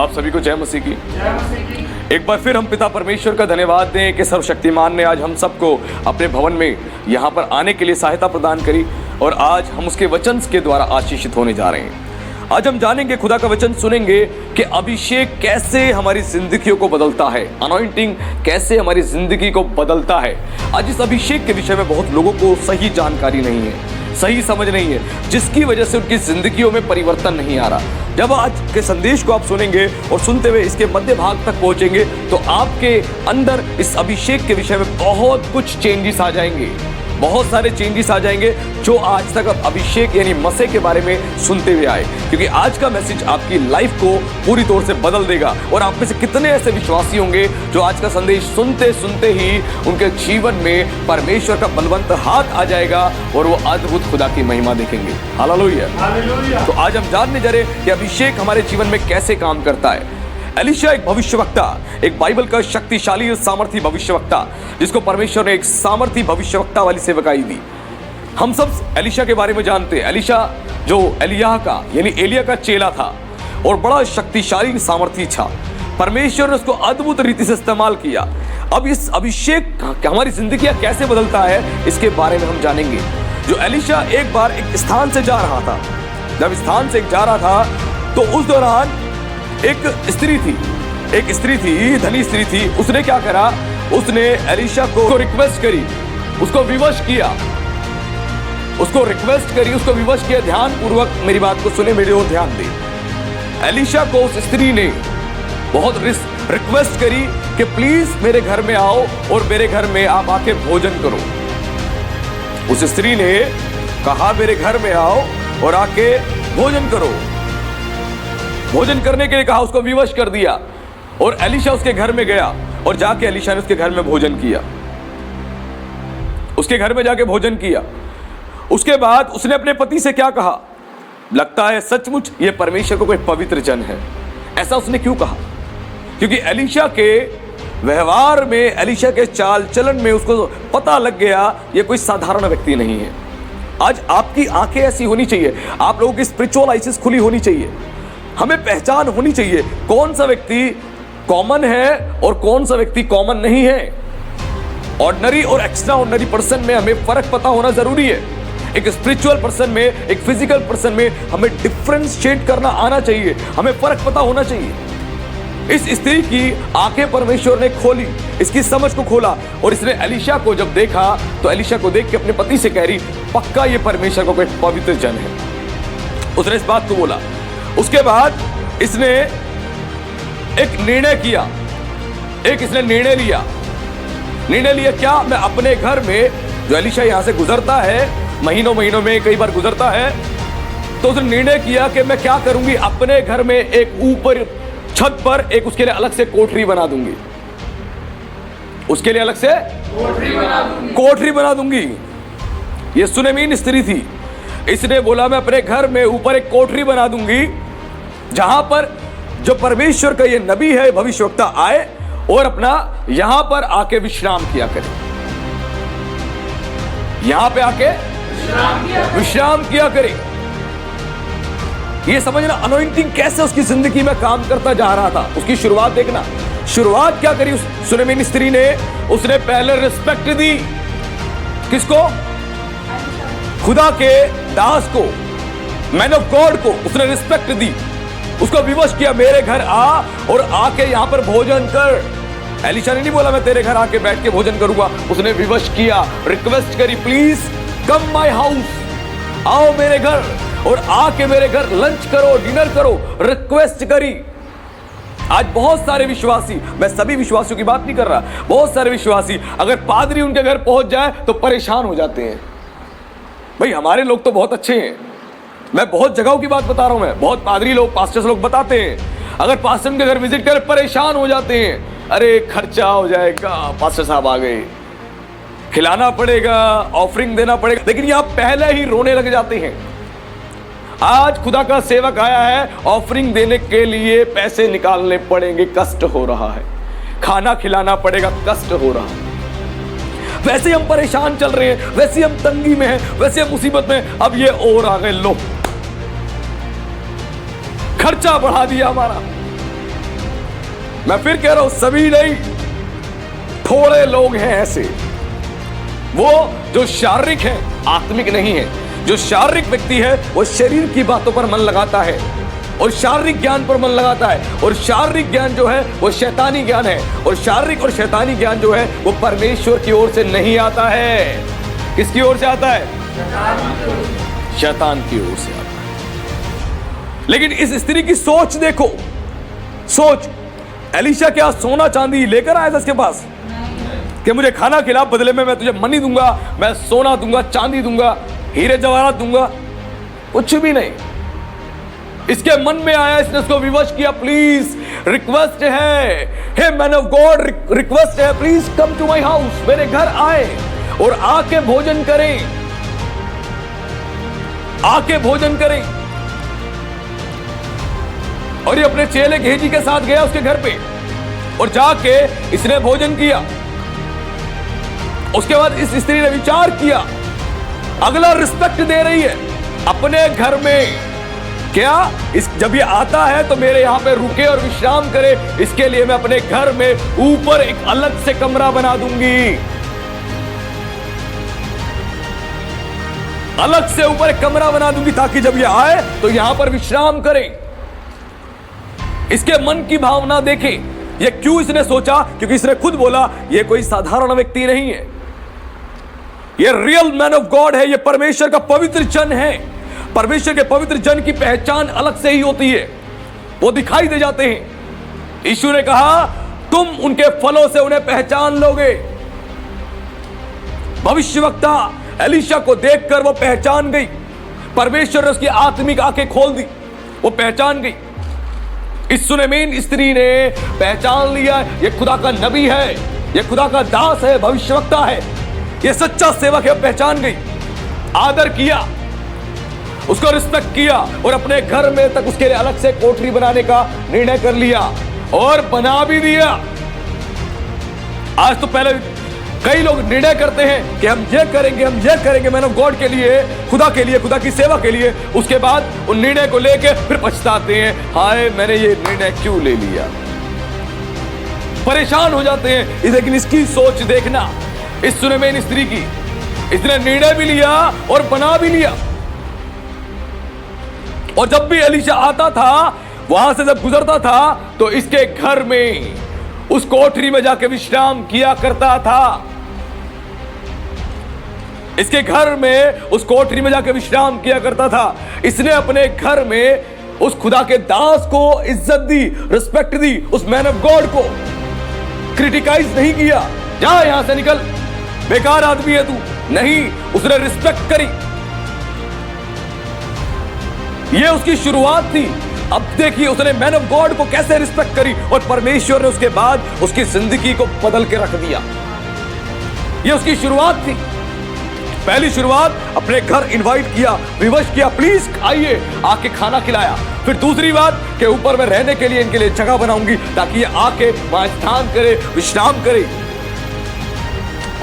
आप सभी को जय मसीह की। एक बार फिर हम पिता परमेश्वर का धन्यवाद दें कि सर्वशक्तिमान ने आज हम सबको अपने भवन में यहाँ पर आने के लिए सहायता प्रदान करी और आज हम उसके वचन के द्वारा आशीषित होने जा रहे हैं। आज हम जानेंगे, खुदा का वचन सुनेंगे कि अभिषेक कैसे हमारी जिंदगियों को बदलता है, अनॉइंटिंग कैसे हमारी जिंदगी को बदलता है। आज इस अभिषेक के विषय में बहुत लोगों को सही जानकारी नहीं है, सही समझ नहीं है, जिसकी वजह से उनकी जिंदगियों में परिवर्तन नहीं आ रहा। जब आज के संदेश को आप सुनेंगे और सुनते हुए इसके मध्य भाग तक पहुंचेंगे तो आपके अंदर इस अभिषेक के विषय में बहुत कुछ चेंजेस आ जाएंगे, बहुत सारे चेंजेस आ जाएंगे जो आज तक आप अभिषेक यानी मसीह के बारे में सुनते हुए आए। क्योंकि आज का मैसेज आपकी लाइफ को पूरी तौर से बदल देगा। और आप में से कितने ऐसे विश्वासी होंगे जो आज का संदेश सुनते सुनते ही उनके जीवन में परमेश्वर का बलवंत हाथ आ जाएगा और वो अद्भुत खुदा की महिमा देखेंगे। हालेलुया। तो आज हम जानने जा रहे हैं कि अभिषेक हमारे जीवन में कैसे काम करता है। एलिशा एक भविष्यवक्ता, एक बाइबल का शक्तिशाली और सामर्थी भविष्यवक्ता, जिसको परमेश्वर ने एक सामर्थी भविष्यवक्ता वाली सेवकाई दी। हम सब एलिशा के बारे में जानते हैं। एलिशा जो एलियाह का यानी एलिया का चेला था और बड़ा शक्तिशाली सामर्थी था। परमेश्वर ने उसको अद्भुत रीति से इस्तेमाल किया। अब इस अभिषेक हमारी जिंदगी कैसे बदलता है इसके बारे में हम जानेंगे। जो एलिशा एक बार एक स्थान से जा रहा था, जब स्थान से जा रहा था तो उस दौरान एक स्त्री थी, धनी स्त्री थी। उसने क्या करा, उसने एलिशा को रिक्वेस्ट करी, उसको विवश किया, उसको विवश किया। ध्यान पूर्वक मेरी बात को सुने, मेरे ओर ध्यान दे। एलिशा को उस स्त्री ने बहुत रिक्वेस्ट करी कि प्लीज मेरे घर में आओ और मेरे घर में आप आके भोजन करो। उस स्त्री ने कहा मेरे घर में आओ और आके भोजन करो। भोजन करने के लिए कहा, उसको विवश कर दिया और एलिशा उसके घर में गया और जाके एलिशा ने उसके घर में भोजन किया। उसके घर में जाके भोजन किया। उसके बाद उसने अपने पति से क्या कहा, लगता है सचमुच ये परमेश्वर को कोई पवित्र जन है। ऐसा उसने क्यों कहा? क्योंकि एलिशा के व्यवहार में, एलिशा के चाल चलन में उसको पता लग गया ये कोई साधारण व्यक्ति नहीं है। आज आपकी आंखें ऐसी होनी चाहिए, आप लोगों की स्पिरिचुअल आइसिस खुली होनी चाहिए। हमें पहचान होनी चाहिए कौन सा व्यक्ति कॉमन है और कौन सा व्यक्ति कॉमन नहीं है। ऑर्डिनरी और एक्स्ट्रा ऑर्डिनरी पर्सन में हमें फर्क पता होना जरूरी है। एक स्पिरिचुअल पर्सन में, एक फिजिकल पर्सन में हमें डिफरेंशिएट करना आना चाहिए, हमें फर्क पता होना चाहिए। इस स्त्री की आंखें परमेश्वर ने खोली, इसकी समझ को खोला और इसने एलिशा को जब देखा तो एलिशा को देख के अपने पति से कह रही, पक्का ये परमेश्वर को कोई पवित्र जन है। उसने इस बात को बोला। उसके बाद इसने एक निर्णय किया, इसने निर्णय लिया क्या, मैं अपने घर में, जो एलिशा यहां से गुजरता है महीनों में कई बार गुजरता है, तो उसने निर्णय किया कि मैं क्या करूंगी, अपने घर में एक ऊपर छत पर एक उसके लिए अलग से कोठरी बना दूंगी, उसके लिए अलग से कोठरी बना दूंगी। ये सुनेमीन स्त्री थी। इसने बोला मैं अपने घर में ऊपर एक कोठरी बना दूंगी जहां पर जो परमेश्वर का ये नबी है, भविष्यवक्ता आए और अपना यहां पर आके विश्राम किया करे, यहां पे आके विश्राम किया करे। ये समझना अनॉइंटिंग कैसे उसकी जिंदगी में काम करता जा रहा था। उसकी शुरुआत देखना, शुरुआत क्या करी उस सुनेमीन स्त्री ने, उसने पहले रिस्पेक्ट दी। किसको? खुदा के दास को, मैन ऑफ गॉड को उसने रिस्पेक्ट दी, उसको विवश किया, मेरे घर आ और आके यहां पर भोजन कर। एलिशा ने नहीं बोला मैं तेरे घर आके बैठ के भोजन करूंगा, उसने विवश किया, रिक्वेस्ट करी, प्लीज कम माय हाउस, आओ मेरे घर और आके मेरे घर लंच करो, डिनर करो, रिक्वेस्ट करी। आज बहुत सारे विश्वासी, मैं सभी विश्वासियों की बात नहीं कर रहा, बहुत सारे विश्वासी अगर पादरी उनके घर पहुंच जाए तो परेशान हो जाते हैं। भाई हमारे लोग तो बहुत अच्छे हैं, मैं बहुत जगहों की बात बता रहा हूं, मैं बहुत पादरी लोग, पास्टर्स लोग बताते हैं अगर पास्टर के घर विजिट करें परेशान हो जाते हैं। अरे खर्चा हो जाएगा, पास्टर साहब आ गए, खिलाना पड़ेगा, ऑफरिंग देना पड़ेगा, लेकिन यहां पहले ही रोने लग जाते हैं। आज खुदा का सेवक आया है, ऑफरिंग देने के लिए पैसे निकालने पड़ेंगे, कष्ट हो रहा है, खाना खिलाना पड़ेगा, कष्ट हो रहा है। वैसे हम परेशान चल रहे हैं, वैसे हम तंगी में हैं, वैसे हम मुसीबत में, अब ये और आ गए, लो खर्चा बढ़ा दिया हमारा। मैं फिर कह रहा हूं, सभी नहीं, थोड़े लोग हैं ऐसे, वो जो शारीरिक है, आत्मिक नहीं है। जो शारीरिक व्यक्ति है वो शरीर की बातों पर मन लगाता है और शारीरिक ज्ञान पर मन लगाता है, और शारीरिक ज्ञान जो है वो शैतानी ज्ञान है, और शारीरिक और शैतानी ज्ञान जो है वो परमेश्वर की ओर से नहीं आता है। किसकी ओर से आता है? शैतान की ओर से आता है। लेकिन इस स्त्री की सोच देखो, सोच, एलीशा क्या सोना चांदी लेकर आया था इसके पास कि मुझे खाना खिला, बदले में मैं तुझे मनी दूंगा, मैं सोना दूंगा, चांदी दूंगा, हीरे जवाहरात दूंगा? कुछ भी नहीं। इसके मन में आया, इसने उसको विवश किया, प्लीज रिक्वेस्ट है, hey man of God, request है, please come to my house, मेरे घर आए और आके भोजन करें, आके भोजन करें। और ये अपने चेले गेहजी के साथ गया उसके घर पे और जाके इसने भोजन किया। उसके बाद इस स्त्री ने विचार किया, अगला रिस्पेक्ट दे रही है अपने घर में, क्या इस जब ये आता है तो मेरे यहां पे रुके और विश्राम करे, इसके लिए मैं अपने घर में ऊपर एक अलग से कमरा बना दूंगी, अलग से ऊपर एक कमरा बना दूंगी ताकि जब ये आए तो यहां पर विश्राम करे। इसके मन की भावना देखे, ये क्यों इसने सोचा, क्योंकि इसने खुद बोला ये कोई साधारण व्यक्ति नहीं है, ये रियल मैन ऑफ गॉड है, ये परमेश्वर का पवित्र जन है। परमेश्वर के पवित्र जन की पहचान अलग से ही होती है, वो दिखाई दे जाते हैं। यीशु ने कहा तुम उनके फलों से उन्हें पहचान लोगे। भविष्यवक्ता एलीशा को देखकर वो पहचान गई, परमेश्वर ने उसकी आत्मिक आंखें खोल दी, वो पहचान गई। इस सुनेमीन स्त्री ने पहचान लिया, ये खुदा का नबी है, ये खुदा का दास है, भविष्यवक्ता है, ये सच्चा सेवक है। पहचान गई, आदर किया, उसको रिस्पेक्ट किया और अपने घर में तक उसके लिए अलग से कोठरी बनाने का निर्णय कर लिया और बना भी दिया। आज तो पहले कई लोग निर्णय करते हैं कि हम ये करेंगे, हम ये करेंगे मैन ऑफ गॉड के लिए, खुदा की सेवा के लिए, उसके बाद उन निर्णय को लेके फिर पछताते हैं, हाय मैंने ये निर्णय क्यों ले लिया, परेशान हो जाते हैं। लेकिन इसकी सोच देखना, इस सुनेमीन स्त्री की, इसने निर्णय भी लिया और बना भी लिया। और जब भी एलीशा आता था, वहां से जब गुजरता था तो इसके घर में उस कोठरी में जाके विश्राम किया करता था, इसके घर में उस कोठरी में जाके विश्राम किया करता था। इसने अपने घर में उस खुदा के दास को इज्जत दी, रिस्पेक्ट दी, उस मैन ऑफ गॉड को क्रिटिकाइज नहीं किया, जा यहां से निकल, बेकार आदमी है तू, नहीं, उसने रिस्पेक्ट करी। ये उसकी शुरुआत थी। अब देखिए उसने मैन ऑफ गॉड को कैसे रिस्पेक्ट करी और परमेश्वर ने उसके बाद उसकी जिंदगी को बदल के रख दिया। ये उसकी शुरुआत थी। पहली शुरुआत, अपने घर इनवाइट किया, विवश किया, प्लीज आइए, आके खाना खिलाया। फिर दूसरी बात कि ऊपर में रहने के लिए इनके लिए जगह बनाऊंगी ताकि ये आके वहां स्थान करे, विश्राम करे।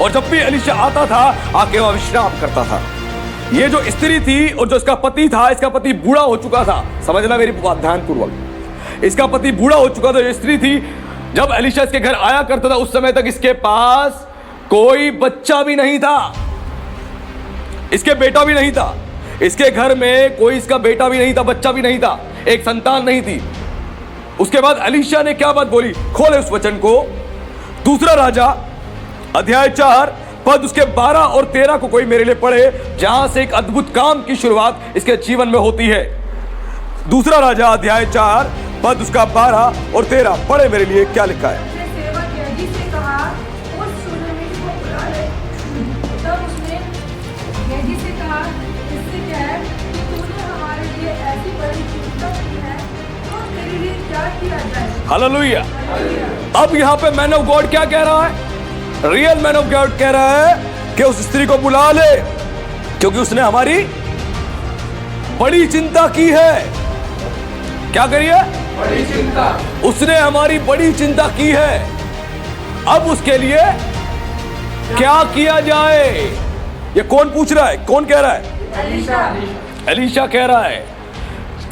और जब भी एलीशा आता था आके वहां विश्राम करता था। ये जो स्त्री थी और जो इसका पति था, इसका पति बूढ़ा हो चुका था, समझना मेरी बात ध्यानपूर्वक, इसका पति बूढ़ा हो चुका था। जो स्त्री थी, जब एलीशा इसके घर आया करता था उस समय तक इसके पास कोई बच्चा भी नहीं था, इसके बेटा भी नहीं था, इसके घर में कोई इसका बेटा भी नहीं था, बच्चा भी नहीं था, एक संतान नहीं थी। उसके बाद एलीशा ने क्या बात बोली, खोले उस वचन को, दूसरा राजा अध्याय 4 पद उसके 12 और 13 को कोई मेरे लिए पढ़े, जहां से एक अद्भुत काम की शुरुआत इसके जीवन में होती है। दूसरा राजा अध्याय 4 पद उसका 12 और 13 पढ़े मेरे लिए, क्या लिखा है। हालेलुया। अब यहां पे मैन ऑफ गॉड क्या कह रहा है, रियल मैन ऑफ गॉड कह रहा है कि उस स्त्री को बुला ले, क्योंकि उसने हमारी बड़ी चिंता की है। क्या करिए, बड़ी चिंता, उसने हमारी बड़ी चिंता की है। अब उसके लिए क्या किया जाए, ये कौन पूछ रहा है, कौन कह रहा है, एलीशा कह रहा है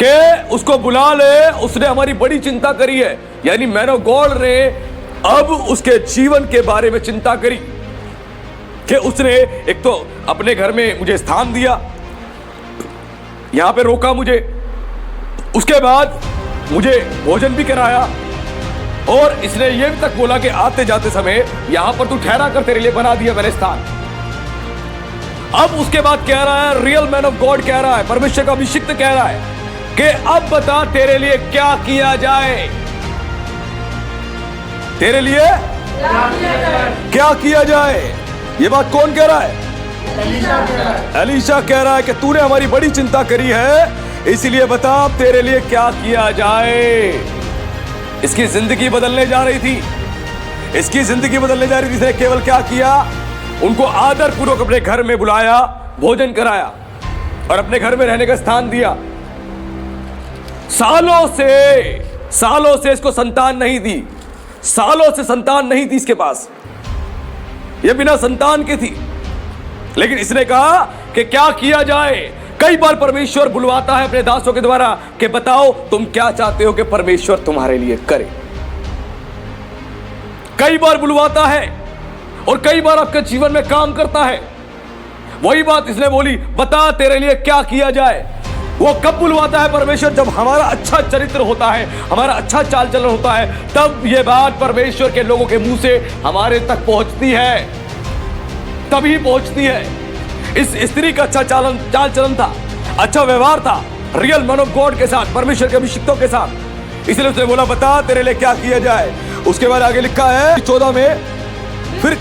कि उसको बुला ले, उसने हमारी बड़ी चिंता करी है। यानी मैन ऑफ गॉड ने अब उसके जीवन के बारे में चिंता करी कि उसने एक तो अपने घर में मुझे स्थान दिया, यहां पे रोका मुझे, उसके बाद मुझे भोजन भी कराया, और इसने ये भी तक बोला कि आते जाते समय यहां पर तू ठहरा कर, तेरे लिए बना दिया मैंने स्थान। अब उसके बाद कह रहा है, रियल मैन ऑफ गॉड कह रहा है, परमेश्वर का अभिषिक्त कह रहा है कि अब बता तेरे लिए क्या किया जाए, तेरे लिए क्या किया जाए। ये बात कौन कह रहा है? एलीशा कह रहा है कि तूने हमारी बड़ी चिंता करी है, इसलिए बता तेरे लिए क्या किया जाए। इसकी जिंदगी बदलने जा रही थी, इसकी जिंदगी बदलने जा रही थी। इसने केवल क्या किया, उनको आदर पूर्वक अपने घर में बुलाया, भोजन कराया और अपने घर में रहने का स्थान दिया। सालों से इसको संतान नहीं दी, सालों से संतान नहीं थी इसके पास, यह बिना संतान की थी। लेकिन इसने कहा कि क्या किया जाए। कई बार परमेश्वर बुलवाता है अपने दासों के द्वारा कि बताओ तुम क्या चाहते हो कि परमेश्वर तुम्हारे लिए करे। कई बार बुलवाता है और कई बार आपके जीवन में काम करता है। वही बात इसने बोली, बता तेरे लिए क्या किया जाए। वो कब बुलवाता है परमेश्वर? जब हमारा अच्छा चरित्र होता है, हमारा अच्छा चाल चलन होता है, तब ये बात परमेश्वर के लोगों के मुंह से हमारे तक पहुंचती है, तभी पहुंचती है। इस स्त्री का अच्छा चाल चलन था, अच्छा व्यवहार था रियल मैन ऑफ गॉड के साथ, परमेश्वर के अभिषिक्तों के साथ। इसलिए उसने बोला बता तेरे लिए क्या किया जाए। उसके बाद आगे लिखा है 14 में, फिर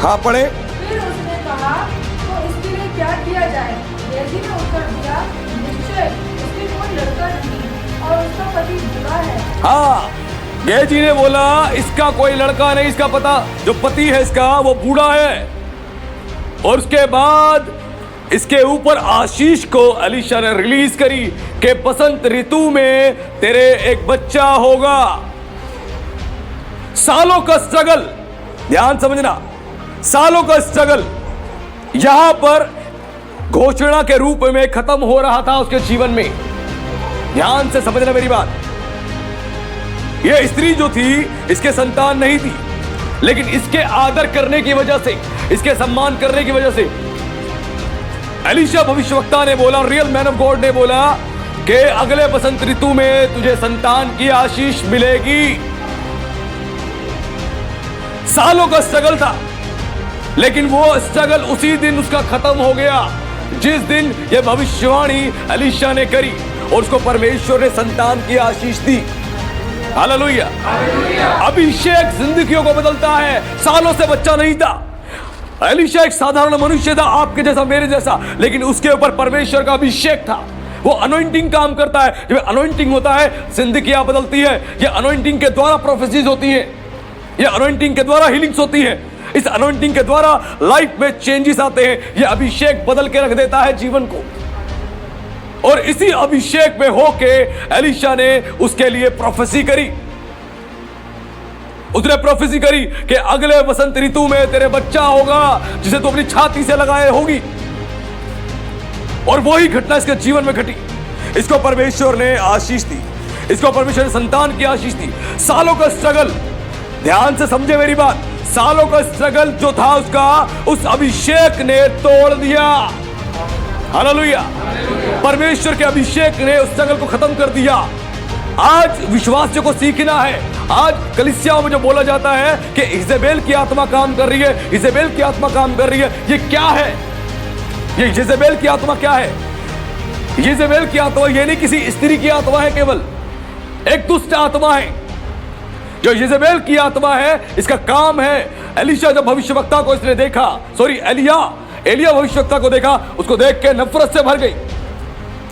हाँ पढ़े। फिर उसने कहा तो इसके लिए क्या किया जाए? गेहजी ने उत्तर दिया, निश्चय उसके कोई लड़का नहीं और उसका पति बूढ़ा है। हाँ, गेहजी ने बोला इसका कोई लड़का नहीं, इसका पता जो पति है इसका वो बूढ़ा है। और उसके बाद इसके ऊपर आशीष को एलीशा ने रिलीज करी कि बसंत ऋतु में तेरे एक बच्चा होगा। सालों का स्ट्रगल, ध्यान समझना, सालों का स्ट्रगल यहां पर घोषणा के रूप में खत्म हो रहा था उसके जीवन में। ध्यान से समझना मेरी बात। यह स्त्री जो थी इसके संतान नहीं थी, लेकिन इसके आदर करने की वजह से, इसके सम्मान करने की वजह से एलीशा भविष्यवक्ता ने बोला, रियल मैन ऑफ गॉड ने बोला कि अगले बसंत ऋतु में तुझे संतान की आशीष मिलेगी। सालों का स्ट्रगल था, लेकिन वो स्ट्रगल उसी दिन उसका खत्म हो गया जिस दिन यह भविष्यवाणी एलीशा ने करी और उसको परमेश्वर ने संतान की आशीष दी। हालेलुया। अभिषेक जिंदगियों को बदलता है। सालों से बच्चा नहीं था, एलीशा एक साधारण मनुष्य था, आपके जैसा मेरे जैसा, लेकिन उसके ऊपर परमेश्वर का अभिषेक था। वो अनॉइंटिंग काम करता है। जब अनॉइंटिंग होता है जिंदगियां बदलती है। ये अनॉइंटिंग के द्वारा प्रोफेसीज होती है, ये अनॉइंटिंग के द्वारा हीलिंग्स होती है, इस अनॉइंटिंग के द्वारा लाइफ में चेंजेस आते हैं। ये अभिषेक बदल के रख देता है जीवन को। और इसी अभिषेक में होके एलीशा ने उसके लिए प्रोफेसी करी। उसने प्रोफेसी करी कि अगले वसंत ऋतु में तेरे बच्चा होगा जिसे तू अपनी छाती से लगाए होगी। और वही घटना इसके जीवन में घटी। इसको परमेश्वर ने आशीष दी, इसको परमेश्वर ने संतान की आशीष दी। सालों का स्ट्रगल, ध्यान से समझे मेरी बात, सालों का स्ट्रगल जो था उसका, उस अभिषेक ने तोड़ दिया। हालेलुया। परमेश्वर के अभिषेक ने उस स्ट्रगल को खत्म कर दिया। आज विश्वासियों को सीखना है। आज कलीसियाओं में जो बोला जाता है कि इजेबेल की आत्मा काम कर रही है, इजेबेल की आत्मा काम कर रही है, ये क्या है? ये इजेबेल की आत्मा क्या है? इजेबेल की आत्मा ये नहीं किसी स्त्री की आत्मा है, केवल एक दुष्ट आत्मा है। जो इजेबेल की आत्मा है, इसका काम है, एलीशा जब भविष्यवक्ता को इसने देखा, सॉरी एलिया भविष्यवक्ता को देखा, उसको देख के नफरत से भर गई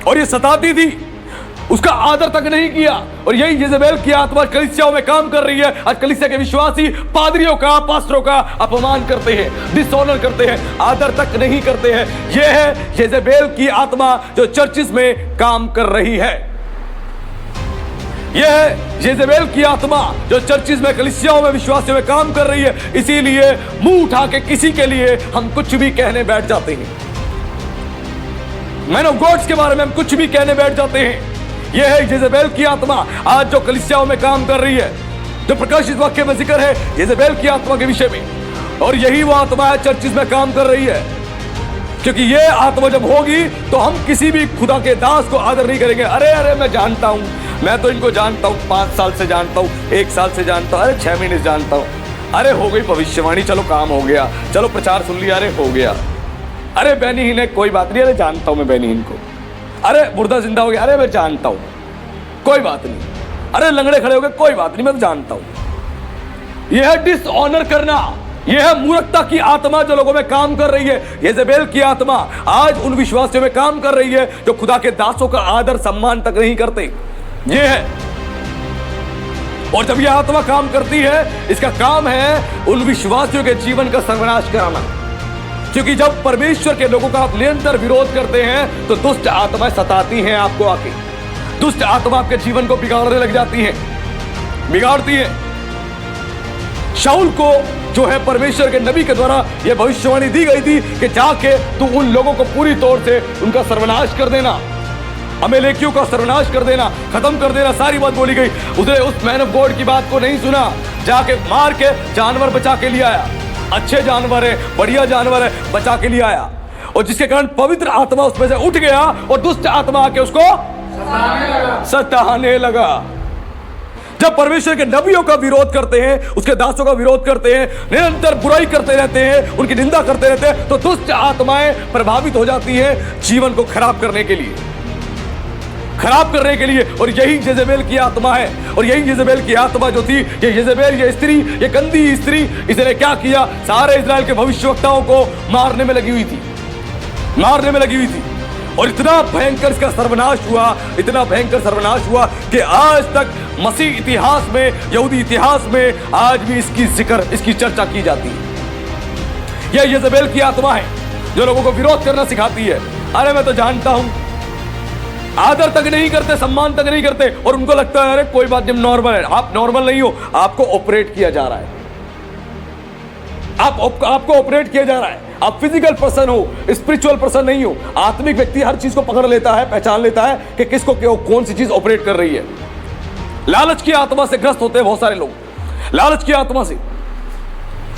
और ये सताती थी, उसका आदर तक नहीं किया। और यही इजेबेल की आत्मा कलीसियाओं में काम कर रही है। आज कलीसिया के विश्वासी पादरियों का, पास्टरों का अपमान करते हैं, डिसऑनर करते हैं, आदर तक नहीं करते हैं। यह है इजेबेल की आत्मा जो चर्चिस में काम कर रही है। यह है इजेबेल की आत्मा जो चर्चिस में, कलीसियाओं में, विश्वासियों में काम कर रही है। इसीलिए मुंह उठा के किसी के लिए हम कुछ भी कहने बैठ जाते हैं। मैन ऑफ गॉड्स के बारे में हम कुछ भी कहने बैठ जाते हैं। यह है इजेबेल की आत्मा आज जो कलीसियाओं में काम कर रही है। जो प्रकाशित वाक्य में जिक्र है येजेबेल की आत्मा के विषय में, और यही वो आत्मा है चर्चिस में काम कर रही है। क्योंकि ये आत्मा जब होगी तो हम किसी भी खुदा के दास को आदर नहीं करेंगे। अरे मैं जानता हूं, मैं तो इनको जानता हूं, 5 साल से जानता हूं, 1 साल से जानता हूं, अरे 6 महीने से जानता हूं, अरे हो गई भविष्यवाणी, चलो काम हो गया, चलो प्रचार सुन लिया, अरे हो गया, अरे बेनीहीन है, कोई बात नहीं, अरे जानता हूं मैं बेनीहीन को, अरे मुर्दा जिंदा हो गया, अरे मैं जानता हूं, कोई बात नहीं, अरे लंगड़े खड़े हो गए, कोई बात नहीं, मैं तो जानता हूं। यह है डिसऑनर करना, यह है मूर्खता की आत्मा जो लोगों में काम कर रही है। येजेबेल की आत्मा आज उन विश्वासियों में काम कर रही है जो खुदा के दासों का आदर सम्मान तक नहीं करते। यह है, और जब यह आत्मा काम करती है, इसका काम है उन विश्वासियों के जीवन का सर्वनाश कराना। क्योंकि जब परमेश्वर के लोगों का आप निरंतर विरोध करते हैं तो दुष्ट आत्माएं सताती हैं आपको आके, दुष्ट आत्मा आपके जीवन को बिगाड़ने लग जाती है, बिगाड़ती है। शाऊल को जो है परमेश्वर के नबी के द्वारा यह भविष्यवाणी दी गई थी कि जाके तू उन लोगों को पूरी तौर से उनका सर्वनाश कर देना, अमेलेकियों का सर्वनाश कर देना, खत्म कर देना, सारी बात बोली गई। उसने उस मैन ऑफ गॉड की बात को नहीं सुना, जाके मार के जानवर बचा के ले आया, अच्छे जानवर है, बढ़िया जानवर है, बचा के ले आया, और जिसके कारण पवित्र आत्मा उसमें से उठ गया और दुष्ट आत्मा आके उसको सताने लगा। जब परमेश्वर के नबियों का विरोध करते हैं, उसके दासों का विरोध करते हैं, निरंतर बुराई करते रहते हैं, उनकी निंदा करते रहते हैं, तो दुष्ट आत्माएं प्रभावित हो जाती हैं जीवन को खराब करने के लिए, खराब करने के लिए। और यही येजेबेल की आत्मा है, और यही येजेबेल की आत्मा जो थी, ये येजेबेल, ये स्त्री, ये गंदी स्त्री, इसने क्या किया, सारे इस्राएल के भविष्यवक्ताओं को मारने में लगी हुई थी, मारने में लगी हुई थी। और इतना भयंकर इसका सर्वनाश हुआ, इतना भयंकर सर्वनाश हुआ कि आज तक मसीह इतिहास में, यहूदी इतिहास में आज भी इसकी जिक्र, इसकी चर्चा की जाती है। यह येजेबेल की आत्मा है जो लोगों को विरोध करना सिखाती है। अरे मैं तो जानता हूं, आदर तक नहीं करते, सम्मान तक नहीं करते, और उनको लगता है अरे कोई बात नहीं, नॉर्मल है। आप नॉर्मल नहीं हो, आपको ऑपरेट किया जा रहा है, आपको ऑपरेट किया जा रहा है। आप फिजिकल पर्सन हो, स्पिरिचुअल पर्सन नहीं हो। आत्मिक व्यक्ति हर चीज को पकड़ लेता है, पहचान लेता है कि किसको कौन सी चीज ऑपरेट कर रही है। लालच की आत्मा से ग्रस्त होते हैं बहुत सारे लोग, लालच की आत्मा से।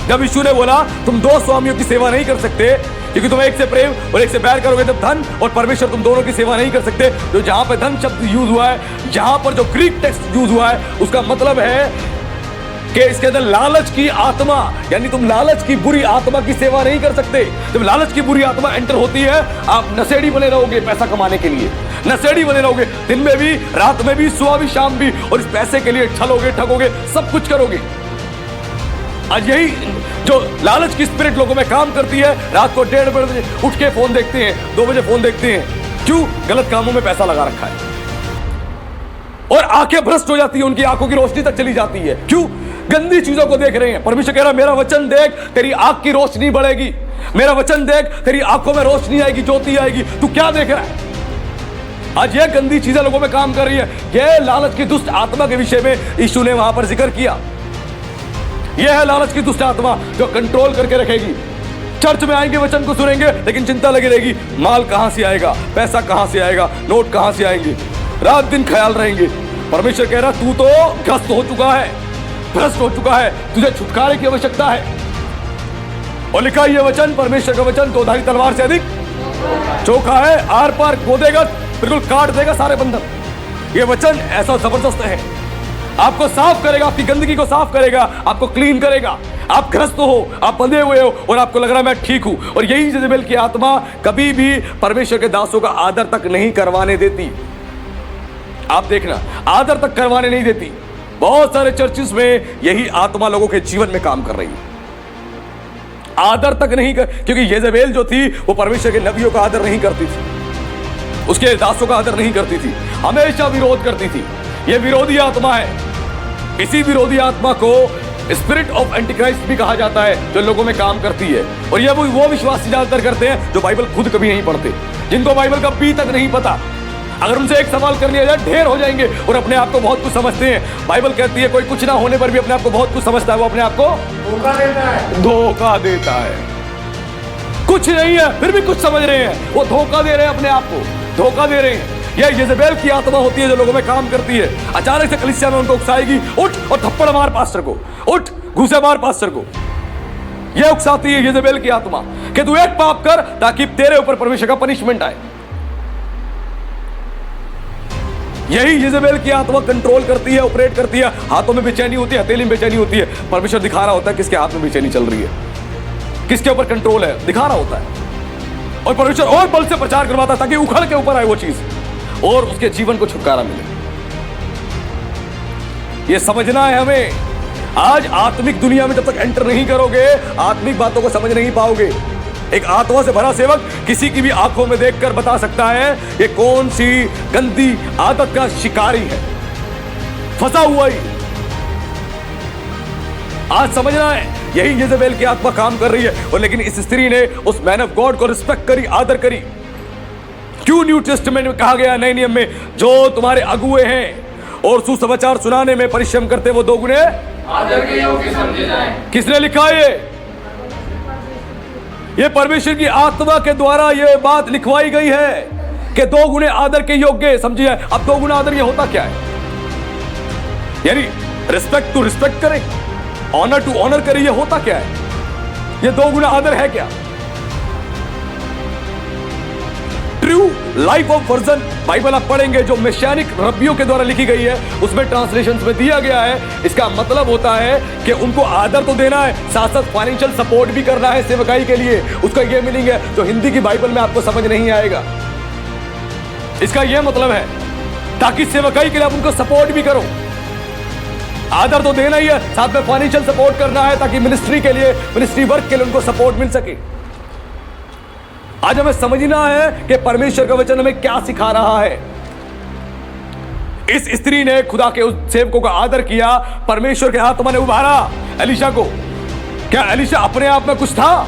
जब यीशु ने बोला तुम 2 स्वामियों की सेवा नहीं कर सकते, क्योंकि तुम एक से प्रेम और एक से बैर करोगे, तब धन और परमेश्वर तुम दोनों की सेवा नहीं कर सकते। तो जहां पर धन शब्द यूज हुआ है, जहां पर जो ग्रीक टेक्स्ट यूज हुआ है, उसका मतलब है कि इसके अंदर लालच की आत्मा, यानी तुम लालच की बुरी आत्मा की सेवा नहीं कर सकते। जब लालच की बुरी आत्मा एंटर होती है, आप नशेड़ी बने रहोगे पैसा कमाने के लिए, नशेड़ी बने रहोगे, दिन में भी, रात में भी, सुबह भी, शाम भी, और इस पैसे के लिए छलोगे, ठगोगे, सब कुछ करोगे। आज यही जो लालच की स्पिरिट लोगों में काम करती है, रात को 1:30 बजे उठ के फोन देखते हैं, 2 बजे फोन देखते हैं, क्यों? गलत कामों में पैसा लगा रखा है, और आंखें भ्रष्ट हो जाती है, उनकी आंखों की रोशनी तक चली जाती है। क्यों? गंदी चीजों को देख रहे हैं। परमेश्वर कह रहा है मेरा वचन देख, तेरी आंख की रोशनी बढ़ेगी, मेरा वचन देख, तेरी आंखों में रोशनी आएगी, ज्योति आएगी। तू क्या देख रहा है? आज ये गंदी चीजें लोगों में काम कर रही है। यह लालच की दुष्ट आत्मा के विषय में यीशु ने वहां पर जिक्र किया। यह है लालच की दुष्ट आत्मा जो कंट्रोल करके रखेगी। चर्च में आएंगे, वचन को सुनेंगे, लेकिन चिंता लगी रहेगी, माल कहां से आएगा, पैसा कहां से आएगा, नोट कहां से आएंगे, रात दिन ख्याल रहेंगे। परमेश्वर कह रहा तू तो ग्रस्त हो चुका है, भ्रष्ट हो चुका है, तुझे छुटकारे की आवश्यकता है। और लिखा ये वचन, परमेश्वर का वचन 2 धारी तलवार से अधिक चोखा है, आर पार खोदेगा, बिल्कुल काट देगा सारे बंधन। ये वचन ऐसा जबरदस्त है, आपको साफ करेगा, आपकी गंदगी को साफ करेगा, आपको क्लीन करेगा। आप ग्रस्त हो, आप बंधे हुए हो, और आपको लग रहा है मैं ठीक हूं। और यही जेजेबेल की आत्मा कभी भी परमेश्वर के दासों का आदर तक नहीं करवाने देती। आप देखना, आदर तक करवाने नहीं देती। बहुत सारे चर्चिस में यही आत्मा लोगों के जीवन में काम कर रही है, आदर तक नहीं कर, क्योंकि येजेबेल जो थी वो परमेश्वर के नबियों का आदर नहीं करती थी, उसके दासों का आदर नहीं करती थी, हमेशा विरोध करती थी। यह विरोधी आत्मा है। इसी विरोधी आत्मा को स्पिरिट ऑफ एंटीक्राइस्ट भी कहा जाता है, जो लोगों में काम करती है। और यह वो विश्वासी ज्यादातर करते हैं जो बाइबल खुद कभी नहीं पढ़ते, जिनको बाइबल का पी तक नहीं पता। अगर उनसे एक सवाल कर लिया जाए ढेर हो जाएंगे, और अपने आप को बहुत कुछ समझते हैं। बाइबल कहती है कोई कुछ ना होने पर भी अपने आप को बहुत कुछ समझता है, वो अपने आप को धोखा देता है, धोखा देता है। कुछ नहीं है फिर भी कुछ समझ रहे हैं, वो धोखा दे रहे हैं, अपने आप को धोखा दे रहे हैं। यह येजेबेल की आत्मा होती है जो लोगों में काम करती है। अचानक से कलीसिया में उनको उकसाएगी, उठ और थप्पड़ मार पास्टर को, उठ घूसे मार पास्टर को। यह उकसाती है येजेबेल की आत्मा कि तू एक पाप कर ताकि तेरे ऊपर परमेश्वर का पनिशमेंट आए। यही येजेबेल की आत्मा कंट्रोल करती है, ऑपरेट करती है। हाथों में बेचैनी होती है, हथेली में बेचैनी होती है। परमेश्वर दिखा रहा होता है किसके हाथ में बेचैनी चल रही है, किसके ऊपर कंट्रोल है, दिखा रहा होता है। और परमेश्वर और बल से प्रचार करवाता है ताकि उखड़ के ऊपर आए वो चीज और उसके जीवन को छुटकारा मिले। ये समझना है हमें। आज आत्मिक दुनिया में जब तक एंटर नहीं करोगे, आत्मिक बातों को समझ नहीं पाओगे। एक आत्मा से भरा सेवक किसी की भी आंखों में देखकर बता सकता है ये कौन सी गंदी आदत का शिकारी है, फंसा हुआ ही। आज समझना है, यही येजेबेल की आत्मा काम कर रही है। और लेकिन इस स्त्री ने उस मैन ऑफ गॉड को रिस्पेक्ट करी, आदर करी। क्यों न्यू टेस्टामेंट में कहा गया, नए नियम में, जो तुम्हारे अगुए हैं और सुसमाचार सुनाने में परिश्रम करते वो दो गुने आदर के योग्य समझे जाएं। किसने लिखा ये परमेश्वर की आत्मा के द्वारा ये बात लिखवाई गई है कि दो गुने आदर के योग्य समझे जाए। अब दो गुना आदर ये होता क्या है? यानी रिस्पेक्ट टू रिस्पेक्ट करें, ऑनर टू ऑनर करें, ये होता क्या है? ये दो गुना आदर है क्या? True life of version Bible आप पढ़ेंगे जो मेशियानिक रब्बियों के द्वारा लिखी गई है, उसमें ट्रांसलेशंस में दिया गया है। इसका मतलब होता है कि उनको आदर तो देना है, साथ साथ फाइनेंशियल सपोर्ट भी करना है सेवकाई के लिए। उसका यह मीनिंग है जो हिंदी की बाइबल में आपको समझ नहीं आएगा। इसका यह मतलब है ताकि सेवकाई के लिए आप उनको सपोर्ट भी करो। आदर तो देना ही है, साथ में फाइनेंशियल सपोर्ट करना है ताकि मिनिस्ट्री के लिए, मिनिस्ट्री वर्क के लिए उनको सपोर्ट मिल सके। आज हमें समझना है कि परमेश्वर का वचन हमें क्या सिखा रहा है। इस स्त्री ने खुदा के उस सेवकों का आदर किया, परमेश्वर के आत्मा ने उभारा एलीशा को। क्या एलीशा अपने आप में कुछ था?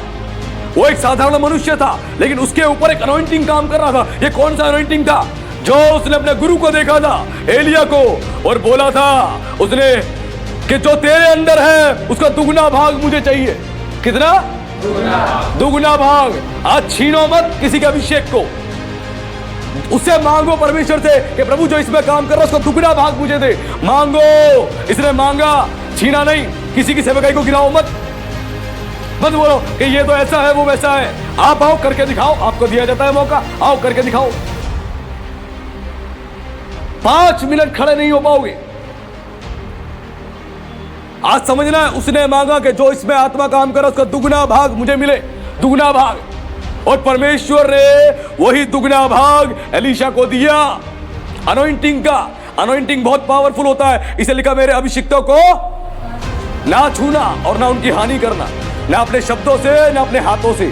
वो एक साधारण मनुष्य था, लेकिन उसके ऊपर एक अनॉइंटिंग काम कर रहा था। ये कौन सा अनॉइंटिंग था? जो उसने अपने गुरु को देखा था, एलिया को, और बोला था उसने कि जो तेरे अंदर है उसका दुगना भाग मुझे चाहिए। कितना? दुगना भाग। आज छीनो मत किसी के अभिषेक को, उससे मांगो परमेश्वर से कि प्रभु जो इसमें काम कर रहा है उसका दुगना भाग मुझे दे। मांगो, इसने मांगा, छीना नहीं। किसी की सेवकाई को गिराओ मत बोलो कि ये तो ऐसा है, वो वैसा है। आप आओ करके दिखाओ, आपको दिया जाता है मौका, आओ करके दिखाओ। 5 मिनट खड़े नहीं हो पाओगे। आज समझना है, उसने मांगा कि जो इसमें आत्मा काम करे उसका दुगना भाग मुझे मिले, दुगना भाग। और परमेश्वर ने वही दुगना भाग एलीशा को दिया। अनॉइंटिंग का, अनॉइंटिंग बहुत पावरफुल होता है। इसे लिखा मेरे अभिषिक्तों को ना छूना और ना उनकी हानि करना, ना अपने शब्दों से ना अपने हाथों से,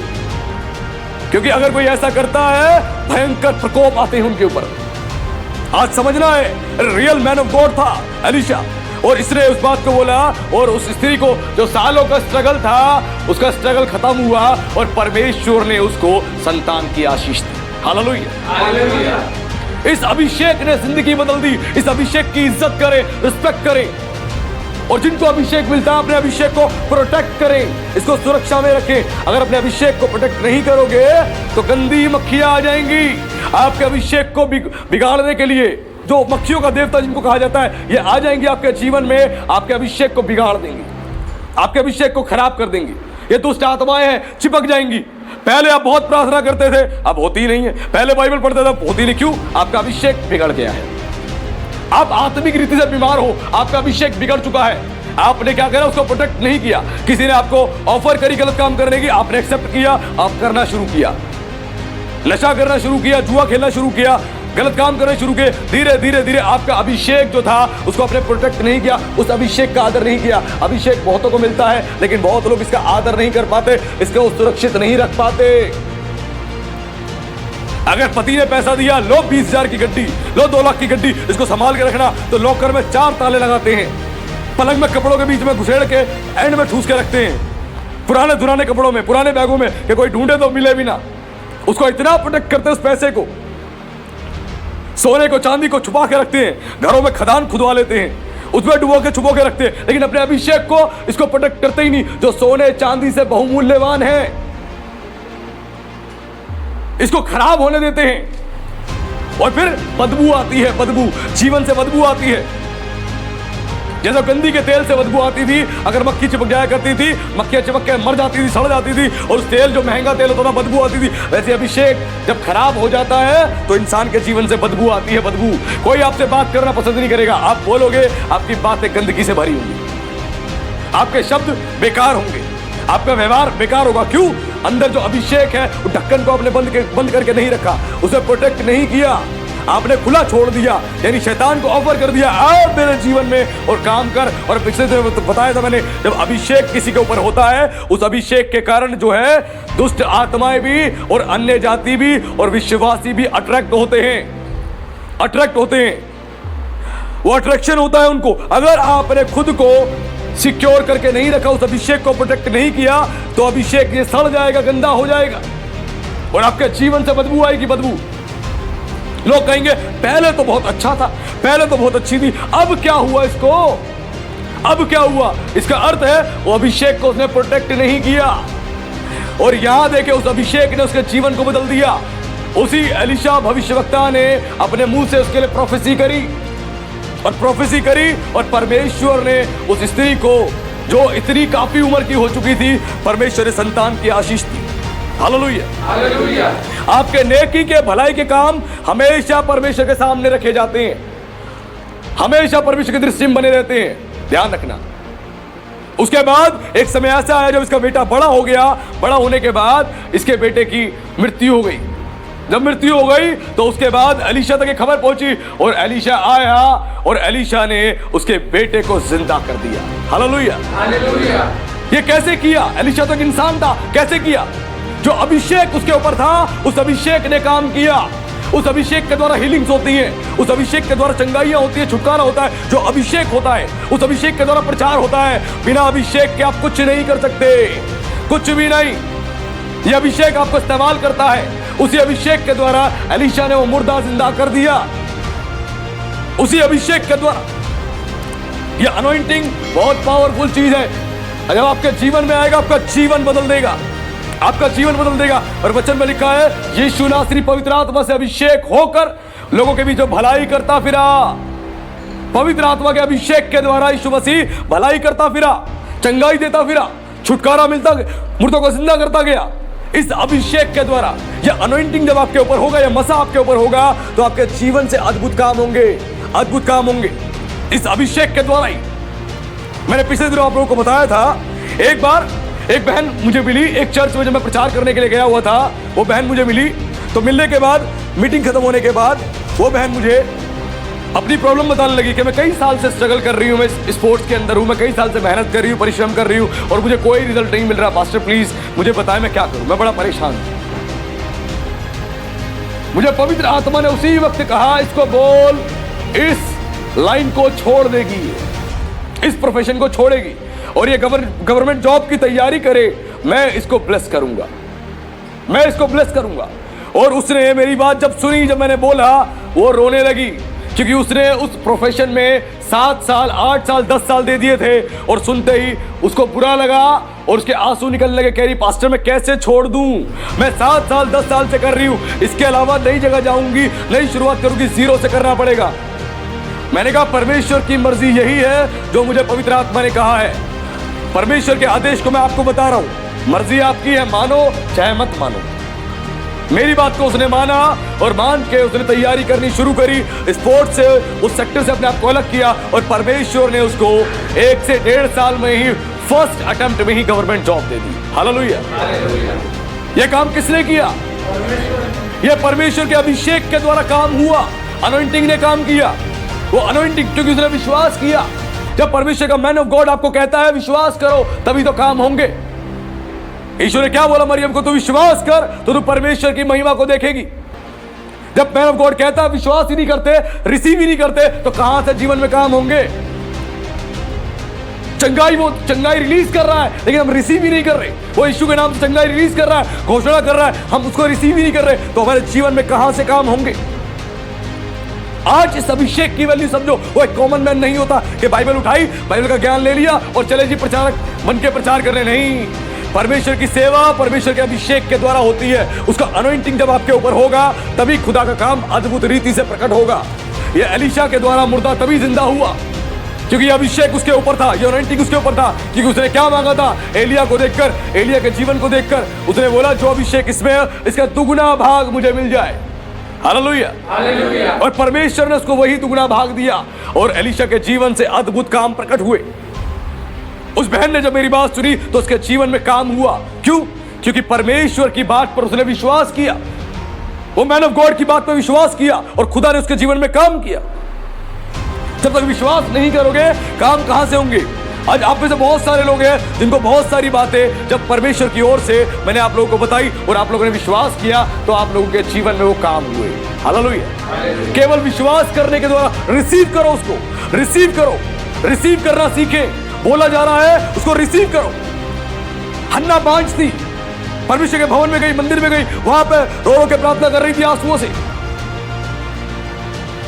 क्योंकि अगर कोई ऐसा करता है भयंकर प्रकोप आते हैं उनके ऊपर। आज समझना है, रियल मैन ऑफ गॉड था एलीशा, और इसने उस बात को बोला और उस स्त्री को जो सालों का स्ट्रगल था उसका स्ट्रगल खत्म हुआ और परमेश्वर ने उसको संतान की आशीष दी। हालेलुया। इस अभिषेक ने जिंदगी बदल दी। इस अभिषेक की इज्जत करें, रिस्पेक्ट करें, और जिनको अभिषेक मिलता है अपने अभिषेक को प्रोटेक्ट करें, इसको सुरक्षा में रखें। अगर अपने अभिषेक को प्रोटेक्ट नहीं करोगे तो गंदी मक्खियां आ जाएंगी आपके अभिषेक को बिगाड़ने के लिए। जो मक्खियों का देवता जिनको कहा जाता है, ये आ जाएंगी आपके जीवन में, आपके अभिषेक को बिगाड़ देंगी, आपके अभिषेक को खराब कर देंगी। ये दुष्ट आत्माएं हैं, चिपक जाएंगी। पहले आप बहुत प्रार्थना करते थे, अब होती नहीं है। पहले बाइबल पढ़ते थे, अब होती नहीं। क्यों? आपका अभिषेक बिगड़ गया है। आप आत्मिक रीति से बीमार हो, आपका अभिषेक बिगड़ चुका है। आपने क्या करा? उसको प्रोटेक्ट नहीं किया। किसी ने आपको ऑफर करी गलत काम करने की, आपने एक्सेप्ट किया, आप करना शुरू किया, नशा करना शुरू किया, जुआ खेलना शुरू किया, गलत काम करने शुरू किए। धीरे धीरे धीरे आपका अभिषेक जो था उसको आपने प्रोटेक्ट नहीं किया, उस अभिषेक का आदर नहीं किया। अभिषेक बहुतों को मिलता है, लेकिन बहुत लोग इसका आदर नहीं कर पाते, इसको सुरक्षित नहीं रख पाते। अगर पति ने पैसा दिया, लो 20,000 की गड्डी, लो 2 लाख की गड्डी, इसको संभाल के रखना, तो लॉकर में 4 ताले लगाते हैं, पलंग में कपड़ों के बीच में घुसेड़ के एंड में ठूस के रखते हैं, पुराने दुराने कपड़ों में, पुराने बैगों में, कि कोई ढूंढे तो मिले भी ना। उसको इतना प्रोटेक्ट करते हैं, उस पैसे को, सोने को, चांदी को छुपा के रखते हैं, घरों में खदान खुदवा लेते हैं, उसमें डुबो के छुपो के रखते हैं, लेकिन अपने अभिषेक को इसको प्रोटेक्ट करते ही नहीं, जो सोने चांदी से बहुमूल्यवान है, इसको खराब होने देते हैं। और फिर बदबू आती है, बदबू, जीवन से बदबू आती है। जैसे गंदी के तेल से बदबू आती थी, अगर मक्खी चिपक जाया करती थी, मक्खियां चिपक के मर जाती थी, सड़ जाती थी, और उस तेल जो महंगा तेल होता था बदबू आती थी। वैसे अभिषेक जब खराब हो जाता है तो इंसान के जीवन से बदबू आती है, बदबू। कोई आपसे बात करना पसंद नहीं करेगा, आप बोलोगे, आपकी बातें गंदगी से भरी होंगी, आपके शब्द बेकार होंगे, आपका व्यवहार बेकार होगा। क्यों? अंदर जो अभिषेक है वो ढक्कन को आपने बंद करके नहीं रखा, उसे प्रोटेक्ट नहीं किया, आपने खुला छोड़ दिया, यानी शैतान को ऑफर कर दिया, आओ मेरे जीवन में और काम कर। और पिछले दिन बताया था मैंने, जब अभिषेक किसी के ऊपर होता है, उस अभिषेक के कारण जो है दुष्ट आत्माएं भी और अन्य जाति भी और विश्वासी भी अट्रैक्ट होते हैं, वो अट्रैक्शन होता है उनको। अगर आपने खुद को सिक्योर करके नहीं रखा, उस अभिषेक को प्रोटेक्ट नहीं किया, तो अभिषेक ये सड़ जाएगा, गंदा हो जाएगा और आपके जीवन से बदबू आएगी, बदबू। लोग कहेंगे पहले तो बहुत अच्छा था, पहले तो बहुत अच्छी थी, अब क्या हुआ इसको, अब क्या हुआ? इसका अर्थ है वो अभिषेक को उसने प्रोटेक्ट नहीं किया। और यहां देखे उस अभिषेक ने उसके जीवन को बदल दिया। उसी एलिशा भविष्यवक्ता ने अपने मुंह से उसके लिए प्रोफेसी करी और परमेश्वर ने उस स्त्री को, जो इतनी काफी उम्र की हो चुकी थी, परमेश्वर ने संतान की आशीष दी। Hallelujah, hallelujah. आपके नेकी के भलाई के काम हमेशा परमेश्वर के सामने रखे जाते हैं, हमेशा परमेश्वर की दृष्टि में बने रहते हैं, ध्यान रखना। उसके बाद एक समय ऐसा आया जब इसका बेटा बड़ा हो गया, बड़ा होने के बाद इसके बेटे की मृत्यु हो गई। जब मृत्यु हो गई तो उसके बाद एलीशा तक एक खबर पहुंची और एलीशा आया और एलीशा ने उसके बेटे को जिंदा कर दिया। Hallelujah, hallelujah. ये कैसे किया? एलीशा तो एक इंसान था, कैसे किया? जो अभिषेक उसके ऊपर था, उस अभिषेक ने काम किया। उस अभिषेक के द्वारा हीलिंग्स होती है, उस अभिषेक के द्वारा चंगाइयां होती है, छुटकारा होता है। जो अभिषेक होता है, उस अभिषेक के द्वारा प्रचार होता है। बिना अभिषेक के आप कुछ नहीं कर सकते, कुछ भी नहीं। ये अभिषेक आपको इस्तेमाल करता है। उसी अभिषेक के द्वारा एलीशा ने वो मुर्दा जिंदा कर दिया, उसी अभिषेक के द्वारा। ये अनॉइंटिंग बहुत पावरफुल चीज है। जब आपके जीवन में आएगा, आपका जीवन बदल देगा, आपका जीवन बदल देगा। और वचन में लिखा है, यीशु नासरी पवित्र आत्मा से अभिषेक होकर लोगों के बीच जो भलाई करता फिरा। पवित्र आत्मा के अभिषेक के द्वारा यीशु मसीह भलाई करता फिरा, चंगाई देता फिरा, छुटकारा मिलता, मुर्दों को जिंदा करता गया। इस अभिषेक के द्वारा, यह अनॉइंटिंग जब आपके ऊपर होगा, यह मसा आपके ऊपर होगा, तो आपके जीवन से अद्भुत काम होंगे, अद्भुत काम होंगे इस अभिषेक के द्वारा ही। मैंने पिछले दिनों आप लोगों को बताया था, एक बार एक बहन मुझे मिली, एक चर्च में जब मैं प्रचार करने के लिए गया हुआ था, वो बहन मुझे मिली। तो मिलने के बाद, मीटिंग खत्म होने के बाद, वो बहन मुझे अपनी प्रॉब्लम बताने लगी कि मैं कई साल से स्ट्रगल कर रही हूँ, मैं स्पोर्ट्स के अंदर हूँ, मैं कई साल से मेहनत कर रही हूँ, परिश्रम कर रही हूँ और मुझे कोई रिजल्ट नहीं मिल रहा। पास्टर प्लीज मुझे बताएं मैं क्या करूँ, मैं बड़ा परेशान हूँ। मुझे पवित्र आत्मा ने उसी वक्त कहा, इसको बोल इस लाइन को छोड़ देगी, इस प्रोफेशन को छोड़ेगी और ये गवर्नमेंट जॉब की तैयारी करे, मैं इसको ब्लेस करूंगा, मैं इसको ब्लेस करूंगा। और उसने मेरी बात जब सुनी, जब मैंने बोला, वो रोने लगी, क्योंकि उसने उस प्रोफेशन में 7 साल, 8 साल, 10 साल दे दिए थे और सुनते ही उसको बुरा लगा और उसके आंसू निकलने लगे। कह रही, पास्टर मैं कैसे छोड़ दूं, मैं 7 साल 10 साल से कर रही हूं, इसके अलावा नई जगह जाऊंगी, नई शुरुआत करूंगी, जीरो से करना पड़ेगा। मैंने कहा परमेश्वर की मर्जी यही है जो मुझे पवित्र आत्मा ने कहा है। परमेश्वर के आदेश को मैं आपको बता रहा हूं, मर्जी आपकी है, मानो चाहे मत मानो। मेरी बात को उसने माना और मान के उसने तैयारी करनी शुरू करी, स्पोर्ट्स से, उस सेक्टर से अपने आप को अलग किया और परमेश्वर ने उसको 1 से 1.5 साल में ही, फर्स्ट अटेम्प्ट में ही गवर्नमेंट जॉब दे दी। हालेलुया। यह काम किसने किया? यह परमेश्वर के अभिषेक के द्वारा काम हुआ। अनॉइंटिंग ने काम किया, वो अनॉइंटिंग, क्योंकि उसने विश्वास किया। जब परमेश्वर का मैन ऑफ गॉड आपको कहता है विश्वास करो, तभी तो काम होंगे। ईश्वर ने क्या बोला मरियम को, तू विश्वास कर तो तू परमेश्वर की महिमा को देखेगी। जब मैन ऑफ गॉड कहता है विश्वास ही नहीं करते, रिसीव ही नहीं करते, तो कहां से जीवन में काम होंगे? चंगाई, वो चंगाई रिलीज कर रहा है लेकिन हम रिसीव ही नहीं कर रहे। वो यीशु के नाम से चंगाई रिलीज कर रहा है, घोषणा कर रहा है, हम उसको रिसीव ही नहीं कर रहे, तो हमारे जीवन में कहां से काम होंगे? आज इस अभिषेक की वैल्यू समझो। वो एक कॉमन मैन नहीं होता कि बाइबल उठाई, बाइबल का ज्ञान ले लिया और चले जी प्रचारक बन के प्रचार करने। नहीं, परमेश्वर की सेवा परमेश्वर के अभिषेक के द्वारा होती है। उसका अनॉइंटिंग जब आपके ऊपर होगा तभी खुदा का काम अद्भुत रीति से प्रकट होगा। ये एलीशा के द्वारा मुर्दा तभी जिंदा हुआ क्योंकि अभिषेक उसके ऊपर था, ये अनॉइंटिंग उसके ऊपर था। क्योंकि उसने क्या मांगा था? एलिया को देखकर, एलिया के जीवन को देखकर उसने बोला जो अभिषेक इसमें है इसका दुगुना भाग मुझे मिल जाए। Hallelujah, hallelujah. और परमेश्वर ने उसको वही दुगुना भाग दिया और एलीशा के जीवन से अद्भुत काम प्रकट हुए। उस बहन ने जब मेरी बात सुनी तो उसके जीवन में काम हुआ। क्यों? क्योंकि परमेश्वर की बात पर उसने विश्वास किया। वो मैन ऑफ गॉड की बात पर विश्वास किया और खुदा ने उसके जीवन में काम किया। जब तक विश्वास नहीं करोगे काम कहां से होंगे? आज आप में से बहुत सारे लोग हैं जिनको बहुत सारी बातें जब परमेश्वर की ओर से मैंने आप लोगों को बताई और आप लोगों ने विश्वास किया तो आप लोगों के जीवन में वो काम हुए। हालेलुया। केवल विश्वास करने के द्वारा रिसीव करो, उसको रिसीव करो, रिसीव करना सीखे। बोला जा रहा है उसको रिसीव करो। हन्ना बांझ थी, परमेश्वर के भवन में गई, मंदिर में गई, वहां पे रो रो के प्रार्थना कर रही थी आंसुओं से।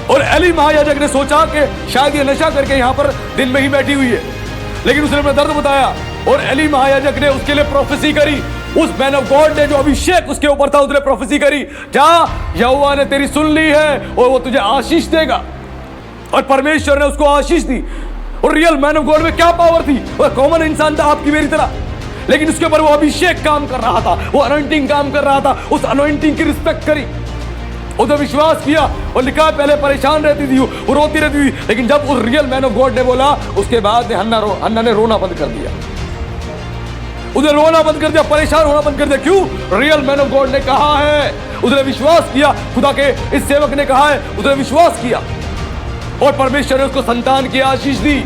और एली महायाजक ने सोचा कि शायद ये नशा करके यहां पर दिन में ही बैठी हुई है, लेकिन उसने अपना दर्द बताया और एली महायाजक ने उसके लिए प्रोफेसी करी। उस मैन ऑफ गॉड ने जो अभिषेक उसके ऊपर था उसने प्रोफेसी करी, जा यहोवा ने तेरी सुन ली है और वो तुझे आशीष देगा। और परमेश्वर ने उसको आशीष दी। और रियल मैन ऑफ गॉड में क्या पावर थी? वह कॉमन इंसान था आपकी मेरी तरह, लेकिन उसके ऊपर वो अभिषेक काम कर रहा था, वो अनॉइंटिंग काम कर रहा था। उस अनॉइंटिंग की रिस्पेक्ट करी, उसने विश्वास किया। और लिखा पहले परेशान रहती थी, वो रोती रहती थी, लेकिन जब उस रियल मैन ऑफ गॉड ने बोला उसके बाद हन्ना ने रोना बंद कर दिया। उसने रोना बंद कर दिया, परेशान होना बंद कर दिया। क्यों? रियल मैन ऑफ गॉड ने कहा है, उसने विश्वास किया। खुदा के इस सेवक ने कहा है, उसने विश्वास किया और परमेश्वर ने उसको संतान की आशीष दी।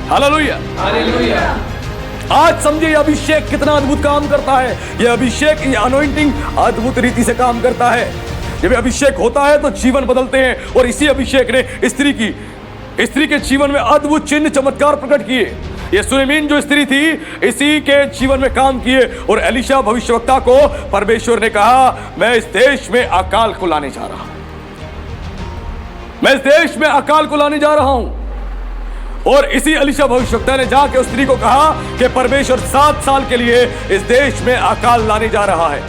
Hallelujah, hallelujah. आज समझिए यह अभिषेक कितना अद्भुत काम करता है। यह अभिषेक, यह अनॉइंटिंग अद्भुत रीति से काम करता है। जब अभिषेक होता है तो जीवन बदलते हैं और इसी अभिषेक ने स्त्री के जीवन में अद्भुत चिन्ह चमत्कार प्रकट किए। ये सुलेमीन जो स्त्री थी इसी के जीवन में काम किए। और एलीशा भविष्यवक्ता को परमेश्वर ने कहा मैं इस देश में अकाल को लाने जा रहा हूं, मैं इस देश में अकाल को लाने जा रहा हूं। और इसी एलीशा भविष्यवक्ता ने जाके उस स्त्री को कहा कि परमेश्वर 7 साल के लिए इस देश में अकाल लाने जा रहा है,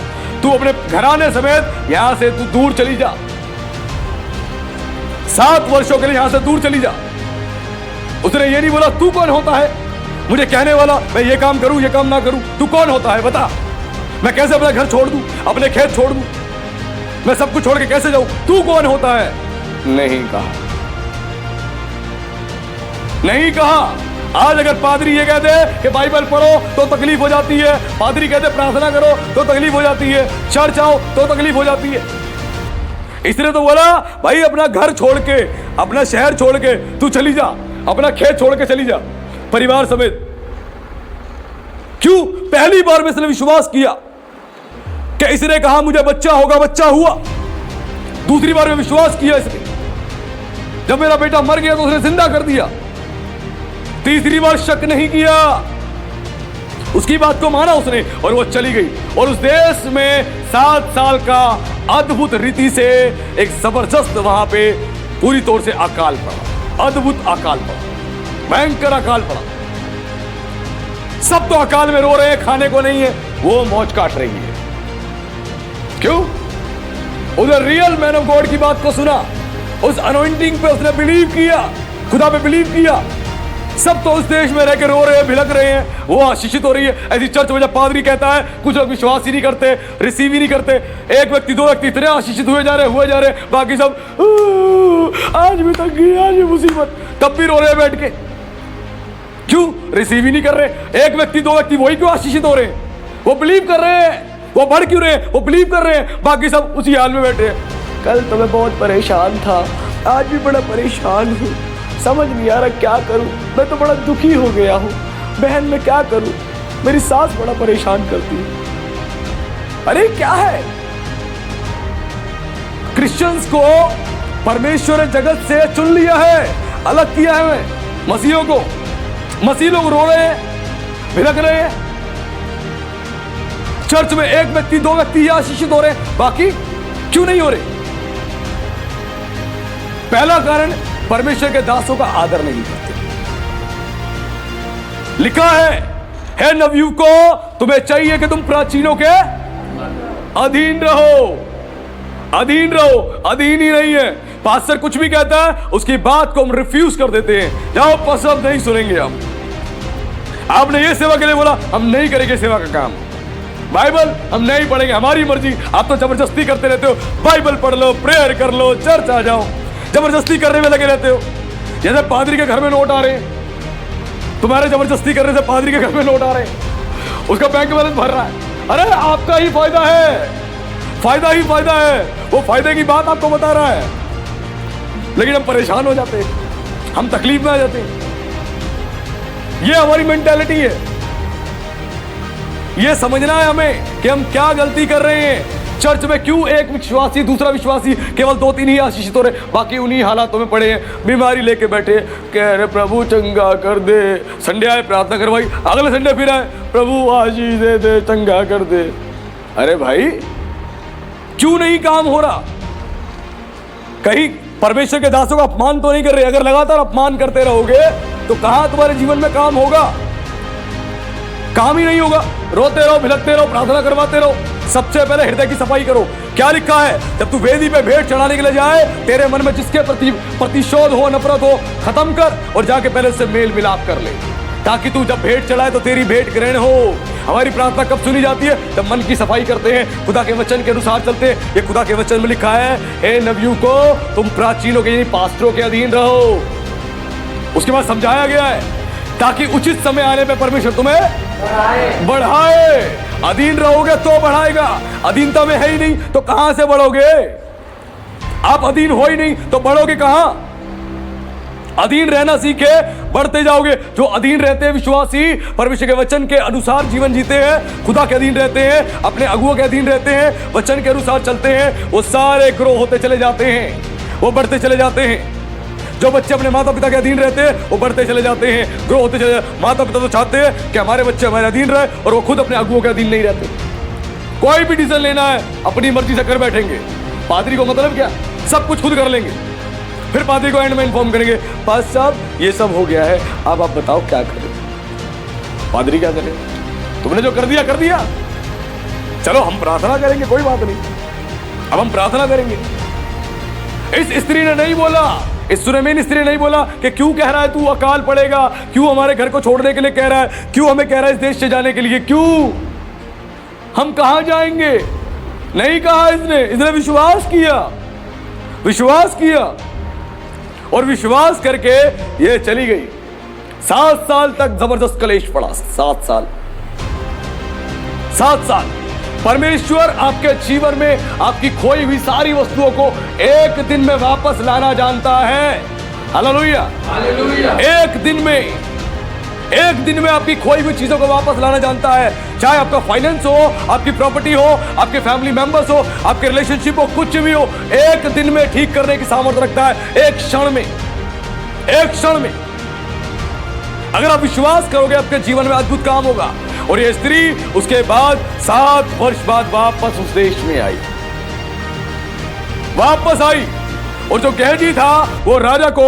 तू अपने घराने समेत यहां से तू दूर चली जा, 7 वर्षों के लिए यहां से दूर चली जा। उसने ये नहीं बोला तू कौन होता है मुझे कहने वाला, मैं ये काम करूं ये काम ना करूं, तू कौन होता है बता, मैं कैसे अपना घर छोड़ दूं, अपने खेत छोड़ दूं, मैं सब कुछ छोड़ के कैसे जाऊं, तू कौन होता है? नहीं कहा, नहीं कहा। आज अगर पादरी ये कहते हैं कि बाइबल पढ़ो तो तकलीफ हो जाती है, पादरी कहते प्रार्थना करो तो तकलीफ हो जाती है, चर्च आओ तो तकलीफ हो जाती है। इसलिए तो बोला भाई अपना घर छोड़ के, अपना शहर छोड़ के तू चली जा, अपना खेत छोड़ के चली जा परिवार समेत। क्यों? पहली बार में इसने विश्वास किया कि इसने कहा मुझे बच्चा होगा, बच्चा हुआ। दूसरी बार में विश्वास किया इसने, जब मेरा बेटा मर गया तो उसने जिंदा कर दिया। तीसरी बार शक नहीं किया, उसकी बात को माना उसने और वो चली गई। और उस देश में 7 साल का अद्भुत रीति से एक जबरदस्त वहां पे पूरी तौर से अकाल पड़ा, अद्भुत अकाल पड़ा, भयंकर अकाल पड़ा। सब तो अकाल में रो रहे हैं, खाने को नहीं है, वो मौज काट रही है। क्यों? उधर रियल मैन ऑफ गॉड की बात को सुना, उस अनॉइंटिंग पे उसने बिलीव किया, खुदा पे बिलीव किया। सब तो उस देश में रह के रो रहे हैं, भिलक रहे हैं, वो आशीषित हो रही है। ऐसी चर्च में जब पादरी कहता है, कुछ लोग विश्वास ही नहीं करते, रिसीव ही नहीं करते। एक व्यक्ति 2 व्यक्ति इतने आशीषित हुए जा रहे, बाकी सब आज भी तंगी, आज भी मुसीबत, तब भी रो रहे हैं बैठ के। क्यों? रिसीव ही नहीं कर रहे। एक व्यक्ति 2 व्यक्ति वही क्यों आशीषित हो रहे हैं? वो बिलीव कर रहे हैं, वो बढ़ क्यों रहे हैं? वो बिलीव कर रहे हैं, बाकी सब उसी हाल में बैठे हैं। कल तो मैं बहुत परेशान था, आज भी बड़ा परेशान हूँ, समझ नहीं आ रहा क्या करूं, मैं तो बड़ा दुखी हो गया हूं, बहन मैं क्या करूं, मेरी सास बड़ा परेशान करती है। अरे क्या है? क्रिश्चियंस को परमेश्वर ने जगत से चुन लिया है, अलग किया है मसीहों को। मसीह लोग रो रहे हैं, भिलक रहे हैं। चर्च में 1 व्यक्ति 2 व्यक्ति ही आशीषित हो रहे हैं, बाकी क्यों नहीं हो रहे? पहला कारण परमेश्वर के दासों का आदर नहीं करते। लिखा है नवयुवकों तुम्हें चाहिए कि तुम प्राचीनों के अधीन रहो। अधीन रहो, अधीन ही नहीं है। पास्टर कुछ भी कहता है उसकी बात को हम रिफ्यूज कर देते हैं। जाओ पसंद नहीं सुनेंगे हम। आपने ये सेवा के लिए बोला, हम नहीं करेंगे सेवा का काम। बाइबल हम नहीं पढ़ेंगे, हमारी मर्जी। आप तो जबरदस्ती करते रहते हो, बाइबल पढ़ लो, प्रेयर कर लो, चर्च आ जाओ, जबरदस्ती करने में लगे रहते हो। जैसे पादरी के घर में नोट आ रहे हैं, तुम्हारे जबरदस्ती करने से पादरी के घर में नोट आ रहे हैं, उसका बैंक बैलेंस भर रहा है। अरे आपका ही फायदा है, फायदा ही फायदा है। वो फायदे की बात आपको बता रहा है, लेकिन हम परेशान हो जाते हैं, हम तकलीफ में आ जाते हैं। ये हमारी मेंटालिटी है। ये समझना है हमें कि हम क्या गलती कर रहे हैं। चर्च में क्यों एक विश्वासी दूसरा विश्वासी केवल 2-3 ही आशीषित हो रहे, बाकी उन्हीं हालातों में पड़े हैं, बीमारी लेके बैठे, कह रहे प्रभु चंगा कर दे। संडे आए प्रार्थना करवाई, अगले संडे फिर आए, प्रभु आशीष दे दे, चंगा कर दे। अरे भाई क्यों नहीं काम हो रहा? कहीं परमेश्वर के दासों का अपमान तो नहीं कर रहे? अगर लगातार अपमान करते रहोगे तो कहां तुम्हारे जीवन में काम होगा? काम ही नहीं होगा। रोते रहो, भिलकते रहो, प्रार्थना करवाते रहो। सबसे पहले हृदय की सफाई करो। क्या लिखा है? जब तू वेदी पे भेंट चढ़ाने के लिए जाए, तेरे मन में जिसके प्रति प्रतिशोध हो, नफरत हो, खत्म कर और जाके पहले उससे मेल मिलाप कर ले, ताकि तू जब भेंट चढ़ाए तो तेरी भेंट ग्रहण हो। हमारी प्रार्थना कब सुनी जाती है? जब मन की सफाई करते हैं, खुदा के वचन के अनुसार चलते हैं। ये खुदा के वचन में लिखा है, हे नबियों को तुम प्राचीनों के यानी पास्टरों के अधीन रहो। उसके बाद समझाया गया है ताकि उचित समय आने पे परमेश्वर तुम्हें बढ़ाए। अधीन रहोगे तो बढ़ाएगा। अधीनता में है ही नहीं तो कहां से बढ़ोगे? आप अधीन हो ही नहीं तो बढ़ोगे कहां? अधीन रहना सीखे, बढ़ते जाओगे। जो अधीन रहते हैं विश्वासी, परमेश्वर के वचन के अनुसार जीवन जीते हैं, खुदा के अधीन रहते हैं, अपने अगुओं के अधीन रहते हैं, वचन के अनुसार चलते हैं, वो सारे ग्रो होते चले जाते हैं, वो बढ़ते चले जाते हैं। जो बच्चे अपने माता पिता के अधीन रहते हैं वो बढ़ते चले जाते हैं, ग्रो होते चले जाते हैं। माता पिता तो चाहते हैं कि हमारे बच्चे हमारे अधीन रहे, और वो खुद अपने अगुओं के अधीन नहीं रहते। कोई भी डिसीजन लेना है अपनी मर्जी से कर बैठेंगे। पादरी को मतलब क्या? सब कुछ खुद कर लेंगे। फिर पादरी को एंड में इन्फॉर्म करेंगे, पास साहब ये सब हो गया है, अब आप बताओ क्या करें। पादरी क्या करे? तुमने जो कर दिया, चलो हम प्रार्थना करेंगे, कोई बात नहीं, अब हम प्रार्थना करेंगे। इस स्त्री ने नहीं बोला, इस सुनेमीन स्त्री ने नहीं बोला कि क्यों कह रहा है तू अकाल पड़ेगा, क्यों हमारे घर को छोड़ने के लिए कह रहा है, क्यों हमें कह रहा है इस देश से जाने के लिए, क्यों हम कहां जाएंगे? नहीं कहा इसने विश्वास किया और विश्वास करके ये चली गई। 7 साल तक जबरदस्त कलेश पड़ा। 7 साल परमेश्वर आपके जीवन में आपकी खोई हुई सारी वस्तुओं को एक दिन में वापस लाना जानता है। Hallelujah, hallelujah. एक दिन में आपकी खोई हुई चीजों को वापस लाना जानता है। चाहे आपका फाइनेंस हो, आपकी प्रॉपर्टी हो, आपके फैमिली मेंबर्स हो, आपके रिलेशनशिप हो, कुछ भी हो, एक दिन में ठीक करने की सामर्थ्य रखता है। एक क्षण में अगर आप विश्वास करोगे आपके जीवन में अद्भुत काम होगा। और ये स्त्री उसके बाद 7 वर्ष बाद वापस उस देश में आई, और जो गेहजी था वो राजा को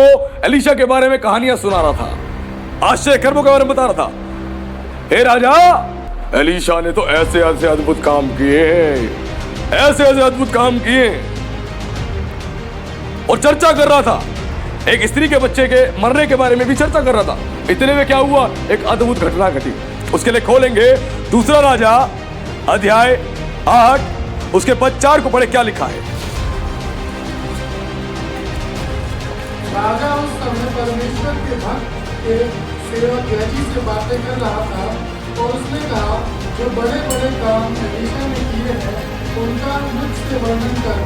एलीशा के बारे में कहानियां सुना रहा था, आश्चर्य कर्मों के बारे में बता रहा था। हे राजा, एलीशा ने तो ऐसे अद्भुत काम किए, और चर्चा कर रहा था। एक स्त्री के बच्चे के मरने के बारे में भी चर्चा कर रहा था। इतने में क्या हुआ? एक अद्भुत घटना घटी। उसके लिए खोलेंगे 2 राजा अध्याय 8, उसके पद 4 को पढ़े, क्या लिखा है? राजा उस समय परमेश्वर के भक्त के सेवक गेहजी से बातें कर रहा था, और उसने कहा, जो बड़े बड़े काम एलीशा ने किए हैं उनका मुझसे वर्णन कर।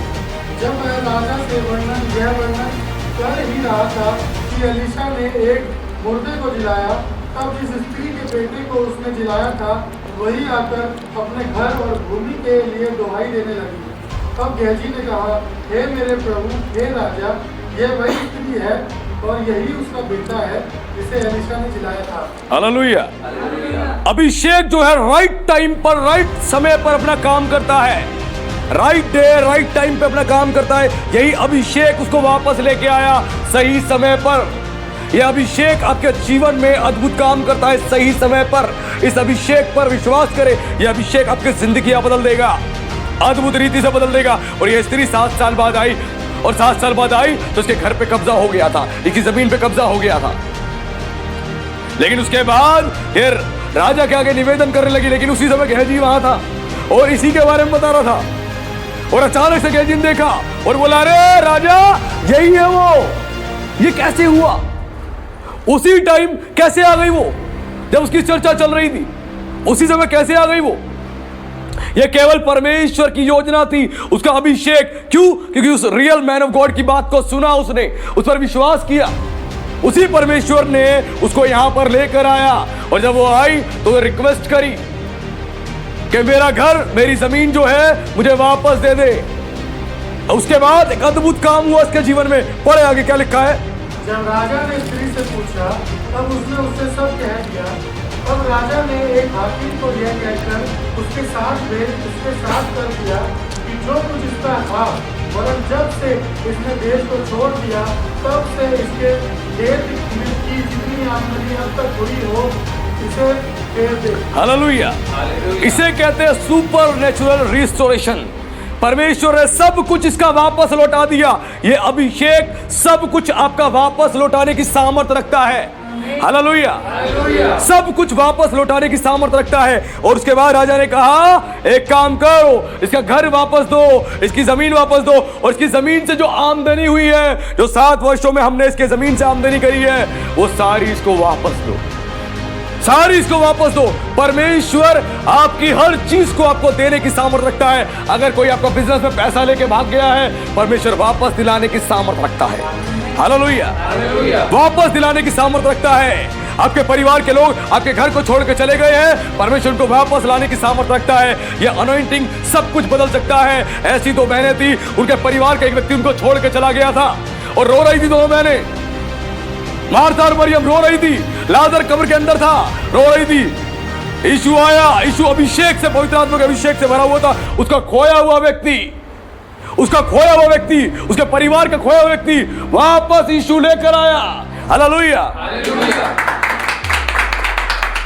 जब मैं राजा से यह वर्णन कर ही रहा था कि एलीशा ने एक मुर्दे को जिलाया, तब जिस स्त्री के बेटे को उसने जिलाया था वही आकर अपने घर और भूमि के लिए दुहाई देने लगी। तब गेहजी ने कहा, हे मेरे प्रभु, हे राजा, यह वही स्त्री है और यही उसका बेटा है जिसे एलीशा ने जिलाया था। हालेलुया। अभिषेक जो है राइट टाइम पर, राइट समय पर अपना काम करता है। राइट डे राइट टाइम पे अपना काम करता है। यही अभिषेक उसको वापस लेके आया सही समय पर। यह अभिषेक आपके जीवन में अद्भुत काम करता है सही समय पर। इस अभिषेक पर विश्वास करें, यह अभिषेक आपकी जिंदगी बदल देगा, अद्भुत रीति से बदल देगा। और यह स्त्री 7 साल बाद आई, और 7 साल बाद आई तो उसके घर पे कब्जा हो गया था, इसकी जमीन पे कब्जा हो गया था। लेकिन उसके बाद फिर राजा के आगे निवेदन करने लगी, लेकिन उसी समय गेहजी वहां था और इसी के बारे में बता रहा था। और अचानक से गेहजी ने देखा और बोला, अरे राजा यही है वो, ये कैसे हुआ? उसी टाइम कैसे आ गई वो? जब उसकी चर्चा चल रही थी उसी समय कैसे आ गई वो? यह केवल परमेश्वर की योजना थी, उसका अभिषेक। क्यों? क्योंकि उस रियल मैन ऑफ गॉड की बात को सुना, उसने उस पर विश्वास किया, उसी परमेश्वर ने उसको यहां पर लेकर आया। और जब वो आई तो रिक्वेस्ट करी कि मेरा घर, मेरी जमीन जो है मुझे वापस दे दे। उसके बाद एक अद्भुत काम हुआ उसके जीवन में। पढ़े आगे क्या लिखा है। जब राजा ने स्त्री से पूछा तब उसने उससे सब कह दिया। तब राजा ने एक हाकिम को यह कहकर उसके साथ कर दिया कि जो कुछ इसका था, वरन जब से इसने देश को छोड़ दिया तब से इसके देश की जितनी आमदनी अब तक हुई हो इसे फेर दे। हालेलुया। इसे कहते हैं सुपर नेचुरल रिस्टोरेशन। परमेश्वर ने सब कुछ इसका वापस लौटा दिया। ये अभिषेक सब कुछ आपका वापस लौटाने की सामर्थ्य रखता है। हालेलुया। सब कुछ वापस लौटाने की सामर्थ्य रखता है। और उसके बाद राजा ने कहा, एक काम करो, इसका घर वापस दो, इसकी जमीन वापस दो, और इसकी जमीन से जो आमदनी हुई है, जो 7 वर्षों में हमने इसके जमीन से आमदनी करी है, वो सारी इसको वापस दो, सारी इसको वापस दो। परमेश्वर आपकी हर चीज को आपको देने की सामर्थ्य रखता है। अगर कोई आपका बिजनेस में पैसा लेके भाग गया है, परमेश्वर वापस दिलाने की सामर्थ्य रखता है। हालेलुया। वापस दिलाने की सामर्थ्य रखता है। आपके परिवार के लोग आपके घर को छोड़ के चले गए हैं, परमेश्वर उनको वापस लाने की सामर्थ्य रखता है। यह अनॉइंटिंग सब कुछ बदल सकता है। ऐसी 2 बहनें थी, उनके परिवार का एक व्यक्ति उनको छोड़ के चला गया था और रो रही थी। 2 बहनें, मार्था और मरियम रो रही थी। लाजर कब्र के अंदर था, रो रही थी। यीशु आया, यीशु अभिषेक से, पवित्र आत्मा के अभिषेक से भरा हुआ था। उसका खोया हुआ व्यक्ति, उसके परिवार का खोया हुआ व्यक्ति वापस यीशु लेकर आया। हालेलुया।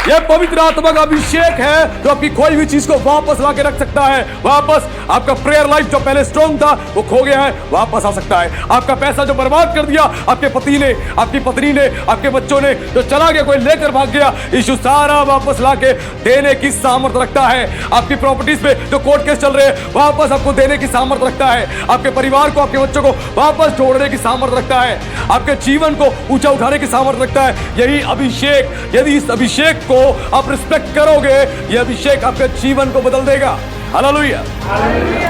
यह पवित्र आत्मा का अभिषेक है जो आपकी खोई हुई चीज को वापस ला के रख सकता है। वापस आपका प्रेयर लाइफ जो पहले स्ट्रॉन्ग था वो खो गया है, वापस आ सकता है। आपका पैसा जो बर्बाद कर दिया आपके पति ने, आपकी पत्नी ने, आपके बच्चों ने, जो चला गया, कोई लेकर भाग गया, यीशु सारा वापस ला के देने की सामर्थ्य रखता है। आपकी प्रॉपर्टीज पे जो कोर्ट केस चल रहे हैं, वापस आपको देने की सामर्थ्य रखता है। आपके परिवार को, आपके बच्चों को वापस जोड़ने की सामर्थ्य रखता है। आपके जीवन को ऊंचा उठाने की सामर्थ्य रखता है। यही अभिषेक, यदि इस अभिषेक को आप रिस्पेक्ट करोगे, यह अभिषेक आपके जीवन को बदल देगा। हालेलुया।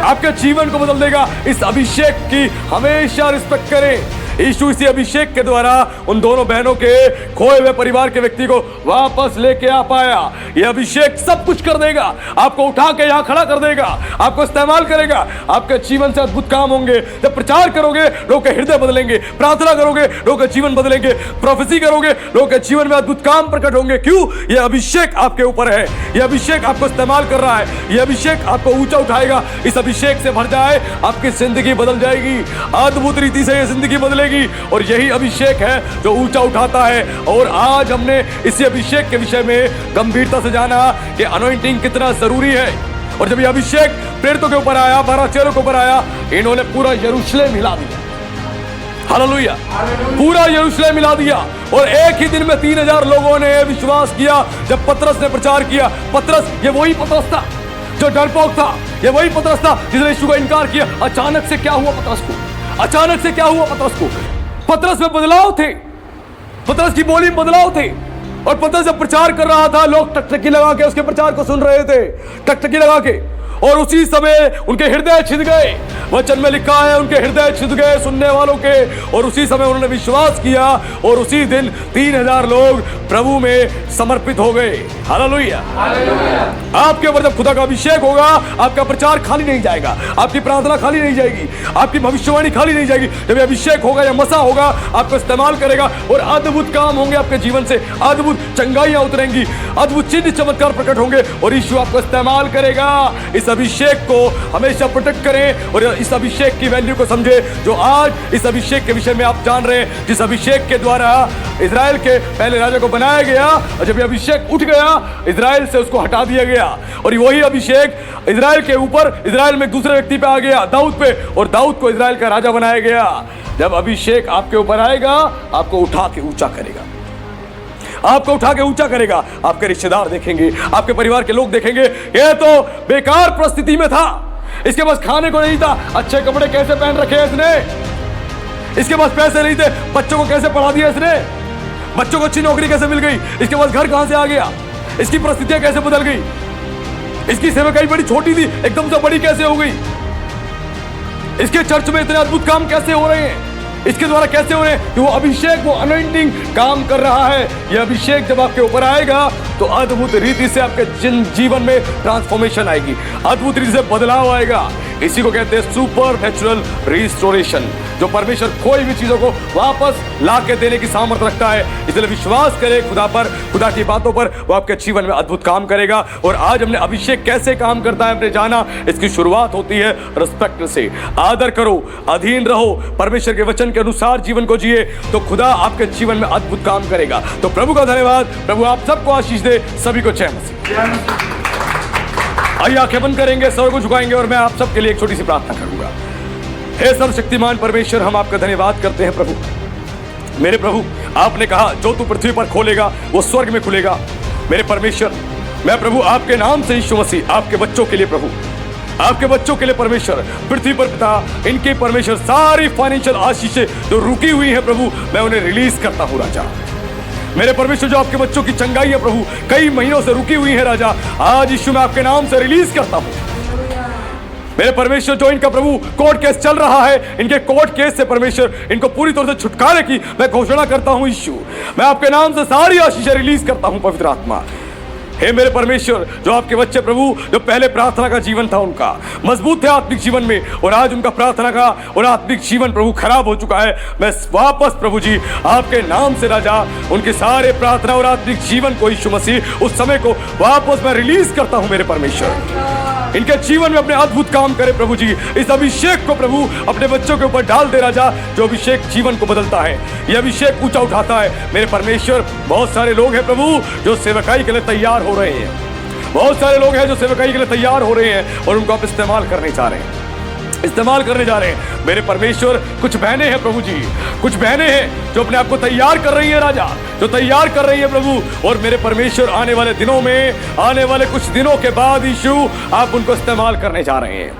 आपके जीवन को बदल देगा। इस अभिषेक की हमेशा रिस्पेक्ट करें। यीशु इसी अभिषेक के द्वारा उन दोनों बहनों के खोए हुए परिवार के व्यक्ति को वापस लेके आ पाया। यह अभिषेक सब कुछ कर देगा, आपको उठा के यहां खड़ा कर देगा, आपको इस्तेमाल करेगा। आपके जीवन से अद्भुत काम होंगे। जब प्रचार करोगे, लोगों के हृदय बदलेंगे। प्रार्थना करोगे, लोगों के जीवन बदलेंगे। प्रोफेसी करोगे, लोगों के जीवन में अद्भुत काम प्रकट होंगे। क्यों? यह अभिषेक आपके ऊपर है। यह अभिषेक आपको इस्तेमाल कर रहा है। यह अभिषेक आपको ऊंचा उठाएगा। इस अभिषेक से भर जाए, आपकी जिंदगी बदल जाएगी। अद्भुत रीति से यह जिंदगी बदलेगी। और यही अभिषेक है जो ऊंचा उठाता है। और आज हमने इसी अभिषेक के विषय में गंभीरता से जाना कि अनॉइंटिंग कितना जरूरी है। और जब यह अभिषेक प्रेरितों के ऊपर आया, 12 चेलों के ऊपर आया, इन्होंने पूरा यरूशलेम हिला दिया। हालेलुया। पूरा यरूशलेम मिला दिया। और एक ही दिन में 3000 लोगों ने विश्वास किया। जब पतरस ने प्रचार किया, पतरस, ये वही पतरस था जो डरपोक था, ये वही पतरस था जिसने यीशु का इनकार किया। अचानक से क्या हुआ पतरस को? अचानक से क्या हुआ पतरस को? पतरस में बदलाव थे, पतरस की बोली में बदलाव थे। और पतरस जब प्रचार कर रहा था, लोग टकटकी लगा के उसके प्रचार को सुन रहे थे, टकटकी लगा के। और उसी समय उनके हृदय छिद गए। वचन में लिखा है, उनके हृदय छिद गए सुनने वालों के। और उसी समय उन्होंने विश्वास किया और उसी दिन 3000 लोग प्रभु में समर्पित हो गए। हालेलुया। आपके ऊपर जब खुदा का अभिषेक होगा, आपका प्रचार खाली नहीं जाएगा, आपकी प्रार्थना खाली नहीं जाएगी, आपकी भविष्यवाणी खाली नहीं जाएगी। जब अभिषेक होगा या मसा होगा, आपको इस्तेमाल करेगा और अद्भुत काम होंगे आपके जीवन से। अद्भुत चंगाइयां उतरेंगी, अद्भुत चिन्ह चमत्कार प्रकट होंगे और यीशु आपको इस्तेमाल करेगा। इस इस अभिषेक को हमेशा प्रोटेक्ट करें और इस अभिषेक की वैल्यू को समझे जो आज इस अभिषेक के विषय में आप जान रहे हैं, जिस अभिषेक के द्वारा इजराइल के पहले राजा को बनाया गया और जब ये अभिषेक उठ गया इजराइल से उसको हटा दिया गया और वही अभिषेक इजराइल के ऊपर इजराइल में दूसरे व्यक्ति पे आ गया, दाऊद पे, और दाऊद को इजराइल का राजा बनाया गया। जब अभिषेक आपके ऊपर आएगा आपको उठा के ऊंचा करेगा, आपको उठा के ऊंचा करेगा। आपके रिश्तेदार देखेंगे, आपके परिवार के लोग देखेंगे ये तो बेकार परिस्थिति में था, इसके पास खाने को नहीं था, अच्छे कपड़े कैसे पहन रखे इसने, इसके पास पैसे नहीं थे, बच्चों को कैसे पढ़ा दिया इसने, बच्चों को अच्छी नौकरी कैसे मिल गई, इसके पास घर कहां से आ गया, इसकी परिस्थितियां कैसे बदल गई, इसकी सेवकाई बड़ी छोटी थी एकदम से बड़ी कैसे हो गई, इसके चर्च में इतने अद्भुत काम कैसे हो रहे हैं, इसके द्वारा कैसे हो रहे हैं कि वो अभिषेक, वो अनॉइंटिंग काम कर रहा है। ये अभिषेक जब आपके ऊपर आएगा तो अद्भुत रीति से आपके जीवन में ट्रांसफॉर्मेशन आएगी, अद्भुत रीति से बदलाव आएगा। इसी को कहते हैं सुपर नेचुरल रिस्टोरेशन, जो परमेश्वर कोई भी चीजों को वापस ला के देने की सामर्थ्य रखता है। इसलिए विश्वास करें खुदा पर, खुदा की बातों पर, वो आपके जीवन में अद्भुत काम करेगा। और आज हमने अभिषेक कैसे काम करता है हमने जाना। इसकी शुरुआत होती है रिस्पेक्ट से, आदर करो, अधीन रहो, परमेश्वर के वचन के अनुसार जीवन को जिए, तो खुदा आपके जीवन में अद्भुत काम करेगा। तो प्रभु का धन्यवाद, प्रभु आप सबको आशीष दे, सभी को जय मसीह। आइए आंखें बंद करेंगे, सर को झुकाएंगे और मैं आप सबके लिए एक छोटी सी प्रार्थना करूंगा। हे सर्वशक्तिमान परमेश्वर, हम आपका धन्यवाद करते हैं प्रभु। मेरे प्रभु, आपने कहा जो तू पृथ्वी पर खोलेगा वो स्वर्ग में खुलेगा। मेरे परमेश्वर, मैं प्रभु आपके नाम से यीशु मसीह आपके बच्चों के लिए प्रभु, आपके बच्चों के लिए परमेश्वर, पृथ्वी पर पिता इनके परमेश्वर सारी फाइनेंशियल आशीषें जो रुकी हुई है प्रभु, मैं उन्हें रिलीज करता हूँ राजा। मेरे परमेश्वर, जो आपके बच्चों की चंगाई है प्रभु, कई महीनों से रुकी हुई है राजा, आज यीशु मैं आपके नाम से रिलीज करता हूँ। मेरे परमेश्वर, जो इनका प्रभु कोर्ट केस चल रहा है, इनके कोर्ट केस से परमेश्वर इनको पूरी तरह से छुटकारे की मैं घोषणा करता हूँ यीशु। मैं आपके नाम से सारी आशीषें रिलीज करता हूँ पवित्र आत्मा। हे मेरे परमेश्वर, जो आपके बच्चे प्रभु, जो पहले प्रार्थना का जीवन था उनका मजबूत थे आत्मिक जीवन में, और आज उनका प्रार्थना का और आत्मिक जीवन प्रभु खराब हो चुका है, मैं वापस प्रभु जी आपके नाम से राजा उनके सारे प्रार्थना और आत्मिक जीवन को यीशु मसीह उस समय को वापस मैं रिलीज करता हूं। मेरे परमेश्वर, इनके जीवन में अपने अद्भुत काम करे प्रभु जी। इस अभिषेक को प्रभु अपने बच्चों के ऊपर डाल दे राजा, जो अभिषेक जीवन को बदलता है, यह अभिषेक ऊंचा उठाता है। मेरे परमेश्वर, बहुत सारे लोग हैं प्रभु जो सेवकाई के लिए तैयार हो रहे हैं, बहुत सारे लोग हैं जो सेवकाई के लिए तैयार हो रहे हैं और उनको आप इस्तेमाल करने जा रहे हैं, इस्तेमाल करने जा रहे हैं। मेरे परमेश्वर, कुछ बहनें हैं प्रभु जी, कुछ बहनें हैं जो अपने आप को तैयार कर रही हैं राजा, जो तैयार कर रही है प्रभु। और मेरे परमेश्वर, आने वाले दिनों में, आने वाले कुछ दिनों के बाद यीशु आप उनको इस्तेमाल करने जा रहे हैं,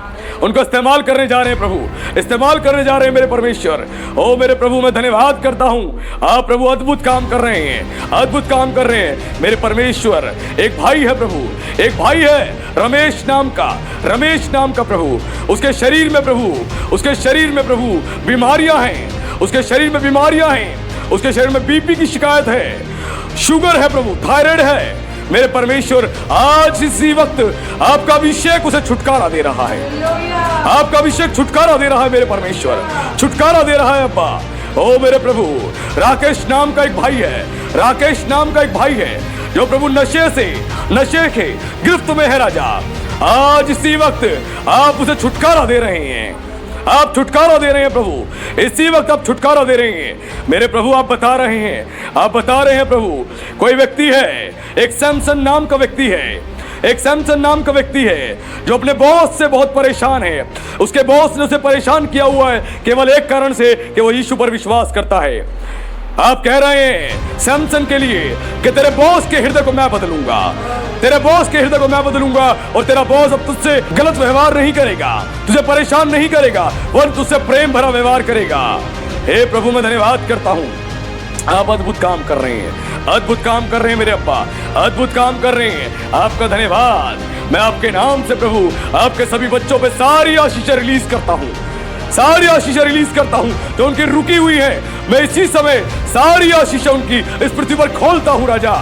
उनको इस्तेमाल करने जा रहे हैं प्रभु, इस्तेमाल करने जा रहे हैं मेरे परमेश्वर। ओ मेरे प्रभु, मैं धन्यवाद करता हूं, आप प्रभु अद्भुत काम कर रहे हैं, अद्भुत काम कर रहे हैं मेरे परमेश्वर। एक भाई है प्रभु, एक भाई है रमेश नाम का, रमेश नाम का प्रभु, उसके शरीर में प्रभु, उसके शरीर में प्रभु बीमारियां हैं, उसके शरीर में बीमारियां हैं, उसके शरीर में बीपी की शिकायत है, शुगर है प्रभु, थायराइड है। मेरे परमेश्वर, आज इसी वक्त आपका अभिषेक उसे छुटकारा दे रहा है, आपका अभिषेक छुटकारा दे रहा है मेरे परमेश्वर, छुटकारा दे रहा है अब्बा। ओ मेरे प्रभु, राकेश नाम का एक भाई है, राकेश नाम का एक भाई है जो प्रभु नशे के गिरफ्त में है राजा। आज इसी वक्त आप उसे छुटकारा दे रहे हैं, आप छुटकारा दे रहे हैं प्रभु, इसी वक्त आप छुटकारा दे रहे हैं मेरे प्रभु। आप बता रहे हैं, आप बता रहे हैं प्रभु, कोई व्यक्ति है, एक सैमसन नाम का व्यक्ति है, एक सैमसन नाम का व्यक्ति है जो अपने बॉस से बहुत परेशान है। उसके बॉस ने उसे परेशान किया हुआ है केवल एक कारण से कि वो यीशु पर विश्वास करता है। आप कह रहे हैं सैमसन के लिए कि तेरे बॉस के हृदय को मैं बदलूंगा, तेरे बॉस के हृदय को मैं बदलूंगा और तेरा बॉस अब तुझसे गलत व्यवहार नहीं करेगा, तुझे परेशान नहीं करेगा, वरन तुझसे प्रेम भरा व्यवहार करेगा। हे प्रभु, मैं धन्यवाद करता हूं, आप अद्भुत काम कर रहे हैं, अद्भुत काम कर रहे हैं मेरे अब्बा, अद्भुत काम कर रहे हैं। आपका धन्यवाद। मैं आपके नाम से प्रभु आपके सभी बच्चों पे सारी आशीषें रिलीज करता हूं, सारी आशीषें रिलीज करता हूं जो उनकी रुकी हुई है। मैं इसी समय सारी आशीषें उनकी इस पृथ्वी पर खोलता हूं राजा,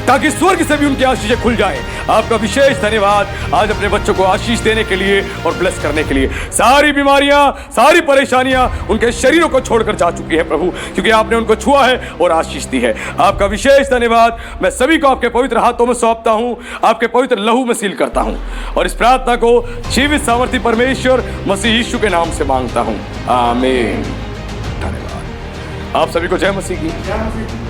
ताकि स्वर्ग से भी उनकी आशीषें खुल जाएं। आपका विशेष धन्यवाद आज अपने बच्चों को आशीष देने के लिए और ब्लेस करने के लिए। सारी बीमारियां, सारी परेशानियां उनके शरीरों को छोड़कर जा चुकी है प्रभु, क्योंकि आपने उनको छुआ है और आशीष दी है। आपका विशेष धन्यवाद। मैं सभी को आपके पवित्र हाथों में सौंपता हूं, आपके पवित्र लहू में सील करता हूं और इस प्रार्थना को जीवित सामर्थी परमेश्वर मसीह यीशु के नाम से मांगता हूं, आमीन। धन्यवाद। आप सभी को जय मसीह की।